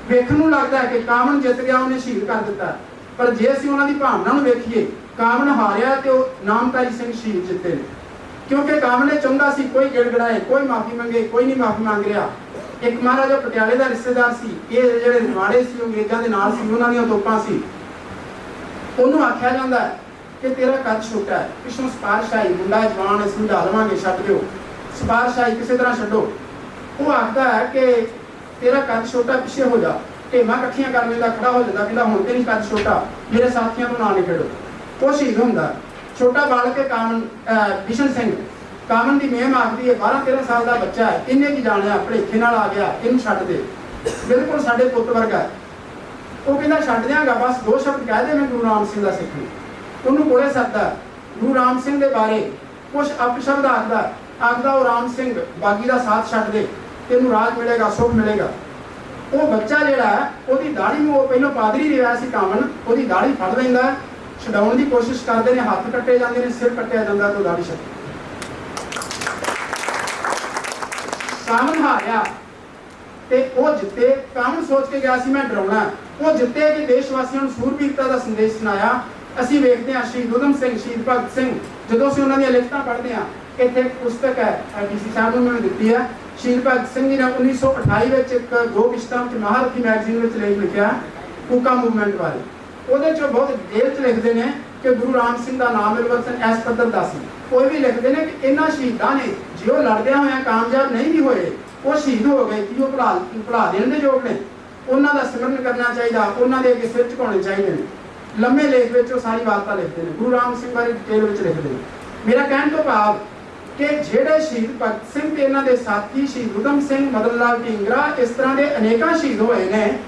ਵੇਖਣ ਨੂੰ ਲੱਗਦਾ ਹੈ ਕਿ ਕਾਮਨ ਜਿੱਤ ਗਿਆ, ਉਹਨੇ ਸ਼ਹੀਦ ਕਰ ਦਿੱਤਾ, ਪਰ ਜੇ ਅਸੀਂ ਉਹਨਾਂ ਦੀ ਭਾਵਨਾ ਨੂੰ ਵੇਖੀਏ, ਕਾਮਨ ਹਾਰਿਆ ਤੇ ਉਹ ਨਾਮਧਾਰੀ ਸਿੰਘ ਸ਼ਹੀਦ ਜਿੱਤੇ ਨੇ, ਕਿਉਂਕਿ ਕਾਮਨ ਨੇ ਚਾਹੁੰਦਾ ਸੀ ਕੋਈ ਗਿੜਗੜਾਏ, ਕੋਈ ਮਾਫੀ ਮੰਗੇ, ਕੋਈ ਨਹੀਂ ਮਾਫੀ ਮੰਗ ਰਿਹਾ। ਇੱਕ ਮਹਾਰਾਜਾ ਪਟਿਆਲੇ ਦਾ ਰਿਸ਼ਤੇਦਾਰ ਸੀ, ਇਹ ਜਿਹੜੇ ਨਿਵਾੜੇ ਸੀ ਅੰਗਰੇਜ਼ਾਂ ਦੇ ਨਾਲ ਸੀ, ਉਹਨਾਂ ਦੀਆਂ ਤੋਪਾਂ ਸੀ, ਉਹਨੂੰ ਆਖਿਆ ਜਾਂਦਾ ਕਿ ਤੇਰਾ ਕੱਦ ਛੋਟਾ ਹੈ, ਪਿੱਛੋਂ ਸਿਫਾਰਿਸ਼ ਆਈ, ਮੁੰਡਾ ਜਵਾਨ, ਅਸੀਂ ਸਮਝਾ ਲਵਾਂਗੇ, ਛੱਡ ਦਿਓ, ਸਿਫਾਰਿਸ਼ ਆਈ ਕਿਸੇ ਤਰ੍ਹਾਂ ਛੱਡੋ। ਉਹ ਆਖਦਾ ਹੈ ਕਿ ਤੇਰਾ ਕੱਦ ਛੋਟਾ, ਪਿੱਛੇ ਹੋ ਜਾ, ਢੇਮਾਂ ਇਕੱਠੀਆਂ ਕਰ ਲੈਂਦਾ, ਖੜਾ ਹੋ ਜਾਂਦਾ, ਕਹਿੰਦਾ ਹੁਣ ਤੇ ਨਹੀਂ ਕੱਦ ਛੋਟਾ, ਮੇਰੇ ਸਾਥੀਆਂ ਤੋਂ ਨਾ ਨਿਕਲੋ। ਉਹ ਸ਼ਹੀਦ ਹੁੰਦਾ। ਛੋਟਾ ਬਾਲਕ ਹੈ ਕਾਮਨ, ਬਿਸ਼ਨ ਸਿੰਘ, ਕਾਮਨ ਦੀ ਮੇਮ ਆਖਦੀ ਹੈ 12-13 ਸਾਲ ਦਾ ਬੱਚਾ ਹੈ, ਇਹਨੇ ਕੀ ਜਾਣਿਆ, ਭਲੇਖੇ ਨਾਲ ਆ ਗਿਆ, ਇਹਨੂੰ ਛੱਡ ਦੇ, ਬਿਲਕੁਲ ਸਾਡੇ ਪੁੱਤ ਵਰਗਾ। ਉਹ ਕਹਿੰਦਾ ਛੱਡ ਦਿਆਂਗਾ, ਬਸ 2 ਸ਼ਬਦ ਕਹਿ ਦੇ, ਮੈਂ ਗੁਰੂ ਰਾਮ ਸਿੰਘ ਦਾ ਸਿੱਖ ਹਾਂ। ਉਹਨੂੰ ਕੋਲੇ ਸੱਦਦਾ, ਗੁਰੂ ਰਾਮ ਸਿੰਘ ਦੇ ਬਾਰੇ ਕੁਛ ਅਪਸ਼ਬਦ ਆਖਦਾ ਉਹ ਰਾਮ ਸਿੰਘ ਬਾਗੀ ਦਾ ਸਾਥ ਛੱਡ ਦੇ, ਤੈਨੂੰ ਰਾਜ ਮਿਲੇਗਾ, ਸੁਖ ਮਿਲੇਗਾ। ਉਹ ਬੱਚਾ ਜਿਹੜਾ ਹੈ, ਉਹਦੀ ਦਾੜੀ ਨੂੰ, ਉਹ ਪਹਿਲਾਂ ਪਾਦਰੀ ਰਿਹਾ ਸੀ ਕਾਮਨ, ਉਹਦੀ ਦਾੜੀ ਫੜ ਲੈਂਦਾ, ਛਡਾਉਣ ਦੀ ਕੋਸ਼ਿਸ਼ ਕਰਦੇ ਨੇ, ਹੱਥ ਕੱਟੇ ਜਾਂਦੇ ਨੇ, ਸਿਰ ਕੱਟਿਆ ਜਾਂਦਾ, ਤੇ ਦਾੜੀ ਛੱਡ। ਕਾਮਨ ਹਾਰਿਆ ਤੇ ਉਹ ਜਿੱਤੇ। ਕਾਮਨ ਸੋਚ ਕੇ ਗਿਆ ਸੀ ਮੈਂ ਡਰਾਉਣਾ, ਉਹ ਜਿੱਤੇ ਕਿ ਦੇਸ਼ ਵਾਸੀਆਂ ਨੂੰ ਸੂਰਬੀਰਤਾ ਦਾ ਸੰਦੇਸ਼ ਸੁਣਾਇਆ। ਅਸੀਂ ਵੇਖਦੇ ਹਾਂ ਸ਼ਹੀਦ ਊਧਮ ਸਿੰਘ, ਸ਼ਹੀਦ ਭਗਤ ਸਿੰਘ, ਜਦੋਂ ਅਸੀਂ ਉਹਨਾਂ ਦੀਆਂ ਲਿਖਤਾਂ ਪੜ੍ਹਦੇ ਹਾਂ, ਇੱਥੇ ਇੱਕ ਪੁਸਤਕ ਹੈ ਡੀਸੀ ਸਾਹਿਬ ਨੂੰ ਮੈਂ ਦਿੱਤੀ ਹੈ, ਸ਼ਹੀਦ ਭਗਤ ਸਿੰਘ ਜੀ ਨੇ 1928 ਵਿੱਚ ਇੱਕ 2 ਕਿਸ਼ਤਾਂ ਵਿੱਚ ਮਹਾਰਥੀ ਮੈਗਜ਼ੀਨ ਵਿੱਚ ਲੇਖ ਲਿਖਿਆ ਕੂਕਾ ਮੂਵਮੈਂਟ ਬਾਰੇ। ਉਹਦੇ 'ਚ ਬਹੁਤ ਡਿਟੇਲ 'ਚ ਲਿਖਦੇ ਨੇ ਕਿ ਗੁਰੂ ਰਾਮ ਸਿੰਘ ਦਾ ਨਾਮ ਮਿਲਵਰਤਨ ਇਸ ਪੱਧਰ ਦਾ ਸੀ। ਉਹ ਵੀ ਲਿਖਦੇ ਨੇ ਕਿ ਇਹਨਾਂ ਸ਼ਹੀਦਾਂ ਨੇ, ਜੇ ਉਹ ਲੜਦਿਆਂ ਹੋਇਆਂ ਕਾਮਯਾਬ ਨਹੀਂ ਵੀ ਹੋਏ, ਉਹ ਸ਼ਹੀਦ ਹੋ ਗਏ ਕਿ ਉਹ ਭੁਲਾ ਦੇਣ ਦੇ ਯੋਗ ਨੇ, ਉਹਨਾਂ ਦਾ ਸਿਮਰਨ ਕਰਨਾ ਚਾਹੀਦਾ, ਉਹਨਾਂ ਦੇ ਅੱਗੇ ਸਿਰ ਝੁਕਾਉਣੇ ਚਾਹੀਦੇ ਨੇ। ਲੰਮੇ ਲੇਖ ਵਿੱਚ ਉਹ ਸਾਰੀ ਵਾਰਤਾ ਲਿਖਦੇ ਨੇ, ਗੁਰੂ ਰਾਮ ਸਿੰਘ ਬਾਰੇ ਡਿਟੇਲ ਵਿੱਚ ਲਿਖਦੇ ਨੇ। ਮੇਰਾ ਕਹਿਣ ਤੋਂ ਭਾਵ ਕਿ ਜਿਹੜੇ ਸ਼ਹੀਦ ਭਗਤ ਸਿੰਘ ਤੇ ਇਹਨਾਂ ਦੇ ਸਾਥੀ ਸ਼ਹੀਦ ਊਧਮ ਸਿੰਘ, ਮਦਨ ਲਾਲ ਢੀਂਗਰਾ, ਇਸ ਤਰ੍ਹਾਂ ਦੇ ਅਨੇਕਾਂ ਸ਼ਹੀਦ ਹੋਏ ਨੇ,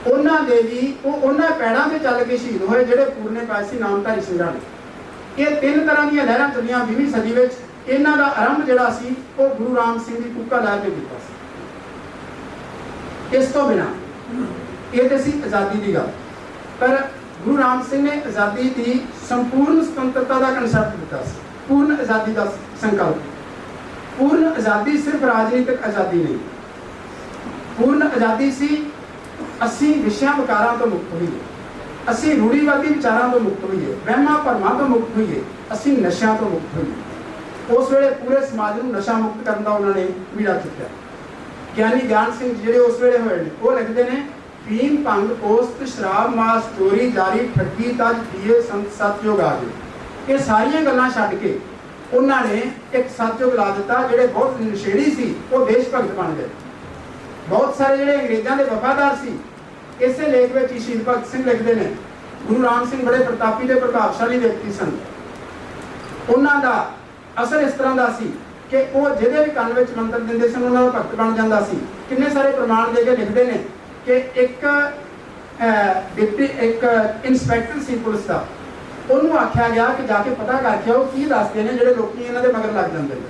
ਉਹਨਾਂ ਦੇ ਵੀ ਉਹ ਉਹਨਾਂ ਪੈੜਾਂ ਤੇ ਚੱਲ ਕੇ ਸ਼ਹੀਦ ਹੋਏ ਜਿਹੜੇ ਪੂਰਨੇ ਪਾਏ ਸੀ ਨਾਮਧਾਰੀ ਸਿੰਘਾਂ ਨੇ। ਇਹ 3 ਤਰ੍ਹਾਂ ਦੀਆਂ ਲਹਿਰਾਂ ਚੱਲੀਆਂ 20ਵੀਂ ਸਦੀ ਵਿੱਚ। ਇਹਨਾਂ ਦਾ ਆਰੰਭ ਜਿਹੜਾ ਸੀ ਉਹ ਗੁਰੂ ਰਾਮ ਸਿੰਘ ਦੀ ਕੂਕਾ ਲਹਿਰ ਤੇ ਕੀਤਾ ਸੀ। ਇਸ ਤੋਂ ਬਿਨਾਂ ਇਹ ਤੇ ਸੀ ਆਜ਼ਾਦੀ ਦੀ ਗੱਲ, ਪਰ ਗੁਰੂ ਰਾਮ ਸਿੰਘ ਨੇ ਆਜ਼ਾਦੀ ਦੀ ਸੰਪੂਰਨ ਸੁਤੰਤਰਤਾ ਦਾ ਕਨਸੈਪਟ ਦਿੱਤਾ ਸੀ, ਪੂਰਨ ਆਜ਼ਾਦੀ ਦਾ ਸੰਕਲਪ। ਪੂਰਨ ਆਜ਼ਾਦੀ ਸਿਰਫ ਰਾਜਨੀਤਿਕ ਆਜ਼ਾਦੀ ਨਹੀਂ, ਪੂਰਨ ਆਜ਼ਾਦੀ ਸੀ ਅਸੀਂ ਵਿਸ਼ਿਆਂ ਵਿਕਾਰਾਂ ਤੋਂ ਮੁਕਤ ਹੋਈਏ, ਅਸੀਂ ਰੂੜੀਵਾਦੀ ਵਿਚਾਰਾਂ ਤੋਂ ਮੁਕਤ ਹੋਈਏ, ਵਹਿਮਾਂ ਭਰਮਾਂ ਤੋਂ ਮੁਕਤ ਹੋਈਏ, ਅਸੀਂ ਨਸ਼ਿਆਂ ਤੋਂ ਮੁਕਤ ਹੋਈਏ। ਉਸ ਵੇਲੇ ਪੂਰੇ ਸਮਾਜ ਨੂੰ ਨਸ਼ਾ ਮੁਕਤ ਕਰਨ ਦਾ ਉਹਨਾਂ ਨੇ ਬੀੜਾ ਚੁੱਕਿਆ। ਗਿਆਨੀ ਗਿਆਨ ਸਿੰਘ ਜਿਹੜੇ ਉਸ ਵੇਲੇ ਹੋਏ ਨੇ, ਉਹ ਲਿਖਦੇ ਨੇ ਫੀਮ, ਭੰਗ, ਪੋਸਤ, ਸ਼ਰਾਬ, ਮਾਸ, ਚੋਰੀ, ਜਾਰੀ, ਠੱਗੀ, ਤਜ, ਪੀਏ, ਸੰਤ, ਸਤਯੁਗ ਆ ਗਏ। ਇਹ ਸਾਰੀਆਂ ਗੱਲਾਂ ਛੱਡ ਕੇ ਉਹਨਾਂ ਨੇ ਇੱਕ ਸਤਯੁਗ ਲਾ ਦਿੱਤਾ। ਜਿਹੜੇ ਬਹੁਤ ਨਸ਼ੇੜੀ ਸੀ ਉਹ ਦੇਸ਼ ਭਗਤ ਬਣ ਗਏ। ਬਹੁਤ ਸਾਰੇ ਜਿਹੜੇ ਅੰਗਰੇਜ਼ਾਂ ਦੇ ਵਫਾਦਾਰ ਸੀ। ਇਸੇ ਲੇਖ ਵਿੱਚ ਹੀ ਸ਼ਹੀਦ ਭਗਤ ਸਿੰਘ ਲਿਖਦੇ ਨੇ, ਗੁਰੂ ਰਾਮ ਸਿੰਘ ਬੜੇ ਪ੍ਰਤਾਪੀ ਤੇ ਪ੍ਰਭਾਵਸ਼ਾਲੀ ਵਿਅਕਤੀ ਸਨ। ਉਹਨਾਂ ਦਾ ਅਸਰ ਇਸ ਤਰ੍ਹਾਂ ਦਾ ਸੀ ਕਿ ਉਹ ਜਿਹਦੇ ਵੀ ਕੰਨ ਵਿੱਚ ਮੰਤਰ ਦਿੰਦੇ ਸਨ ਉਹਨਾਂ ਦਾ ਭਗਤ ਬਣ ਜਾਂਦਾ ਸੀ। ਕਿੰਨੇ ਸਾਰੇ ਪ੍ਰਮਾਣ ਦੇ ਕੇ ਲਿਖਦੇ ਨੇ ਕਿ ਇੱਕ ਡਿਪਟੀ ਇੱਕ ਇੰਸਪੈਕਟਰ ਸੀ ਪੁਲਿਸ ਦਾ, ਉਹਨੂੰ ਆਖਿਆ ਗਿਆ ਕਿ ਜਾ ਕੇ ਪਤਾ ਕਰਕੇ ਆਓ ਕੀ ਦੱਸਦੇ ਨੇ ਜਿਹੜੇ ਲੋਕੀ ਇਹਨਾਂ ਦੇ ਮਗਰ ਲੱਗ ਜਾਂਦੇ ਨੇ।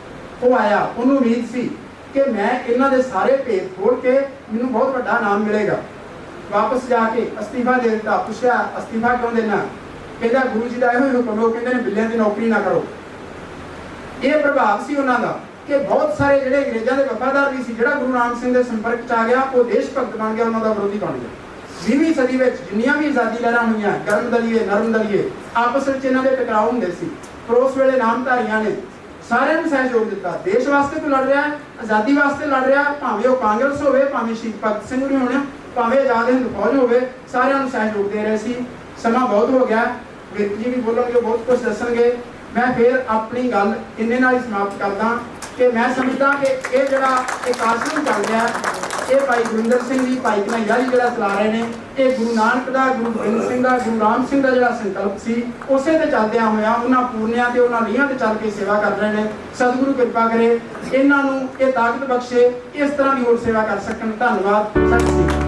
ਉਹ ਆਇਆ, ਉਹਨੂੰ ਉਮੀਦ ਸੀ ਕਿ ਮੈਂ ਇਹਨਾਂ ਦੇ ਸਾਰੇ ਭੇਦ ਖੋਲ ਕੇ ਮੈਨੂੰ ਬਹੁਤ ਵੱਡਾ ਨਾਮ ਮਿਲੇਗਾ। ਵਾਪਸ ਜਾ ਕੇ ਅਸਤੀਫਾ ਦੇ ਦਿੱਤਾ। ਪੁੱਛਿਆ ਅਸਤੀਫਾ ਕਿਉਂ ਦੇਣਾ? ਕਹਿੰਦਾ ਗੁਰੂ ਜੀ ਦਾ ਇਹੋ ਹੀ ਹੁਕਮ, ਉਹ ਕਹਿੰਦੇ ਨੇ ਬਿੱਲਿਆਂ ਦੀ ਨੌਕਰੀ ਨਾ ਕਰੋ। ਇਹ ਪ੍ਰਭਾਵ ਸੀ ਉਹਨਾਂ ਦਾ ਕਿ ਬਹੁਤ ਸਾਰੇ ਜਿਹੜੇ ਅੰਗਰੇਜ਼ਾਂ ਦੇ ਵਫਾਦਾਰ ਵੀ ਸੀ, ਜਿਹੜਾ ਗੁਰੂ ਰਾਮ ਸਿੰਘ ਦੇ ਸੰਪਰਕ 'ਚ ਆ ਗਿਆ ਉਹ ਦੇਸ਼ ਭਗਤ ਬਣ ਗਿਆ, ਉਹਨਾਂ ਦਾ ਵਿਰੋਧੀ ਬਣ ਗਿਆ। 20ਵੀਂ ਸਦੀ ਵਿੱਚ ਜਿੰਨੀਆਂ ਵੀ ਆਜ਼ਾਦੀ ਲਹਿਰਾਂ ਹੋਈਆਂ, ਗਰਮ ਦਲੀਏ ਨਰਮ ਦਲੀਏ, ਆਪਸ ਵਿੱਚ ਇਹਨਾਂ ਦੇ ਟਕਰਾਅ ਹੁੰਦੇ ਸੀ। ਪਰ ਉਸ ਵੇਲੇ ਨਾਮਧਾਰੀਆਂ ਨੇ ਸਾਰਿਆਂ ਨੂੰ ਸਹਿਯੋਗ ਦਿੱਤਾ। ਦੇਸ਼ ਵਾਸਤੇ ਕੋਈ ਲੜ ਰਿਹਾ, ਆਜ਼ਾਦੀ ਵਾਸਤੇ ਲੜ ਰਿਹਾ, ਭਾਵੇਂ ਉਹ ਕਾਂਗਰਸ ਹੋਵੇ, ਭਾਵੇਂ ਸ਼ਹੀਦ ਭਗਤ ਸਿੰਘ ਵੀ ਹੋਣ, ਭਾਵੇਂ ਆਜ਼ਾਦ ਹਿੰਦ ਫੌਜ ਹੋਵੇ, ਸਾਰਿਆਂ ਨੂੰ ਸਹਿਯੋਗ ਦੇ ਰਹੇ ਸੀ। ਸਮਾਂ ਬਹੁਤ ਹੋ ਗਿਆ, ਵਿਰਕ ਜੀ ਵੀ ਬੋਲਣਗੇ, ਬਹੁਤ ਕੁਝ ਦੱਸਣਗੇ। ਮੈਂ ਫਿਰ ਆਪਣੀ ਗੱਲ ਇੰਨੇ ਨਾਲ ਹੀ ਸਮਾਪਤ ਕਰਦਾ ਕਿ ਮੈਂ ਸਮਝਦਾ ਕਿ ਇਹ ਜਿਹੜਾ ਇੱਕ ਆਸ਼ਰਮ ਚੱਲ ਰਿਹਾ, ਇਹ ਭਾਈ ਗੁਰਿੰਦਰ ਸਿੰਘ ਜੀ, ਭਾਈ ਕਨ੍ਹਈਆ ਜੀ ਜਿਹੜਾ ਚਲਾ ਰਹੇ ਨੇ, ਇਹ ਗੁਰੂ ਨਾਨਕ ਦਾ, ਗੁਰੂ ਗੋਬਿੰਦ ਸਿੰਘ ਦਾ, ਗੁਰੂ ਰਾਮ ਸਿੰਘ ਦਾ ਜਿਹੜਾ ਸੰਕਲਪ ਸੀ, ਉਸੇ ਤੇ ਚੱਲਦਿਆਂ ਹੋਇਆ ਉਹਨਾਂ ਪੂਰਨਿਆਂ ਤੇ ਉਹਨਾਂ ਲੀਹਾਂ ਤੇ ਚੱਲ ਕੇ ਸੇਵਾ ਕਰ ਰਹੇ ਨੇ। ਸਤਿਗੁਰੂ ਕਿਰਪਾ ਕਰੇ ਇਹਨਾਂ ਨੂੰ ਇਹ ਤਾਕਤ ਬਖਸ਼ੇ, ਇਸ ਤਰ੍ਹਾਂ ਦੀ ਹੋਰ ਸੇਵਾ ਕਰ ਸਕਣ। ਧੰਨਵਾਦ। ਸਤਿ ਸ਼੍ਰੀ ਅਕਾਲ।